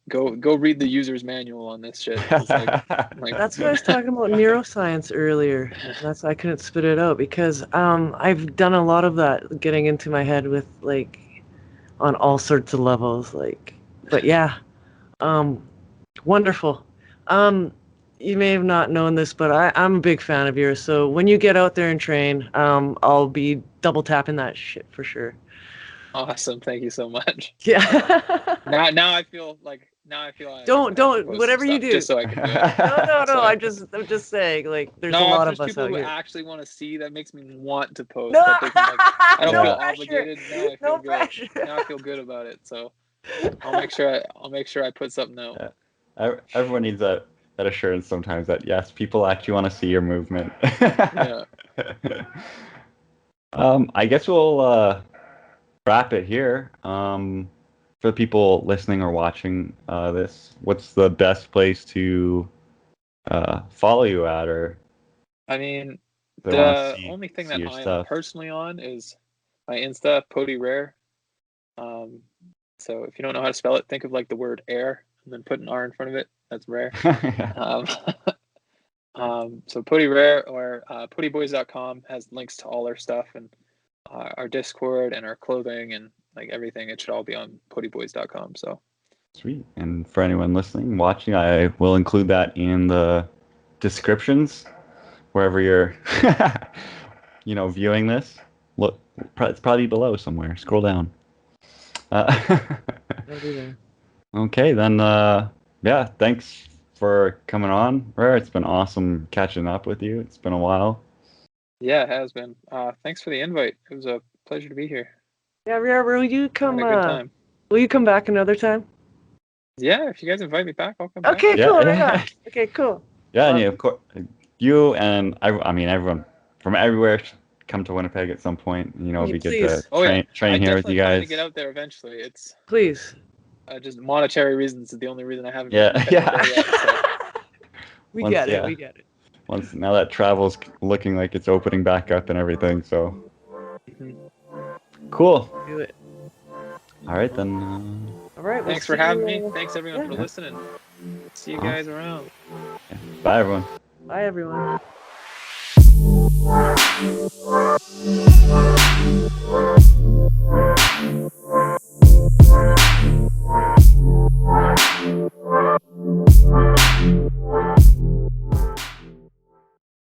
go read the user's manual on this shit. Like, that's what I was talking about neuroscience earlier. That's I couldn't spit it out because I've done a lot of that, getting into my head with like on all sorts of levels. But yeah, wonderful. You may have not known this, but I'm a big fan of yours. So when you get out there and train, I'll be double tapping that shit for sure. Awesome. Thank you so much. Yeah. now I feel don't whatever you do. Just so I can do it. No. I'm just saying, like, there's a lot of us people out who here. actually want to see, that makes me want to post. No, I don't feel pressure. obligated. No, I feel good. Pressure. Now I feel good about it. So I'll make sure I put something out. Yeah. Everyone needs that assurance sometimes that yes, people actually want to see your movement. Yeah. I guess we'll wrap it here. For the people listening or watching this, what's the best place to follow you at? Or I mean, they want to The only thing see that your I am stuff. personally on is my Insta, Rair. So if you don't know how to spell it, think of like the word air and then put an R in front of it. That's rare. So Rair or PodiBoys.com has links to all our stuff and our Discord and our clothing and like everything. It should all be on PodiBoys.com. So sweet. And for anyone listening, watching, I will include that in the descriptions wherever you're, viewing this. Look, it's probably below somewhere. Scroll down. It'll be there. Okay, then. Yeah, thanks for coming on, Rair. It's been awesome catching up with you. It's been a while. Yeah, it has been. Thanks for the invite. It was a pleasure to be here. Yeah, Rair, will you come? Had a good time. Will you come back another time? Yeah, if you guys invite me back, I'll come back. Okay, cool. Right on. Okay, cool. Yeah, and of course, you and I mean everyone from everywhere should come to Winnipeg at some point. It'd be good to train here with you guys. I to get out there eventually. It's please. Just monetary reasons is the only reason I haven't. Yeah. Yet, so. We get it. Once now that travel's looking like it's opening back up and everything, so cool. Do it. All right then. All right. Thanks for having me. Thanks everyone for listening. See you guys around. Yeah. Bye everyone. Bye everyone.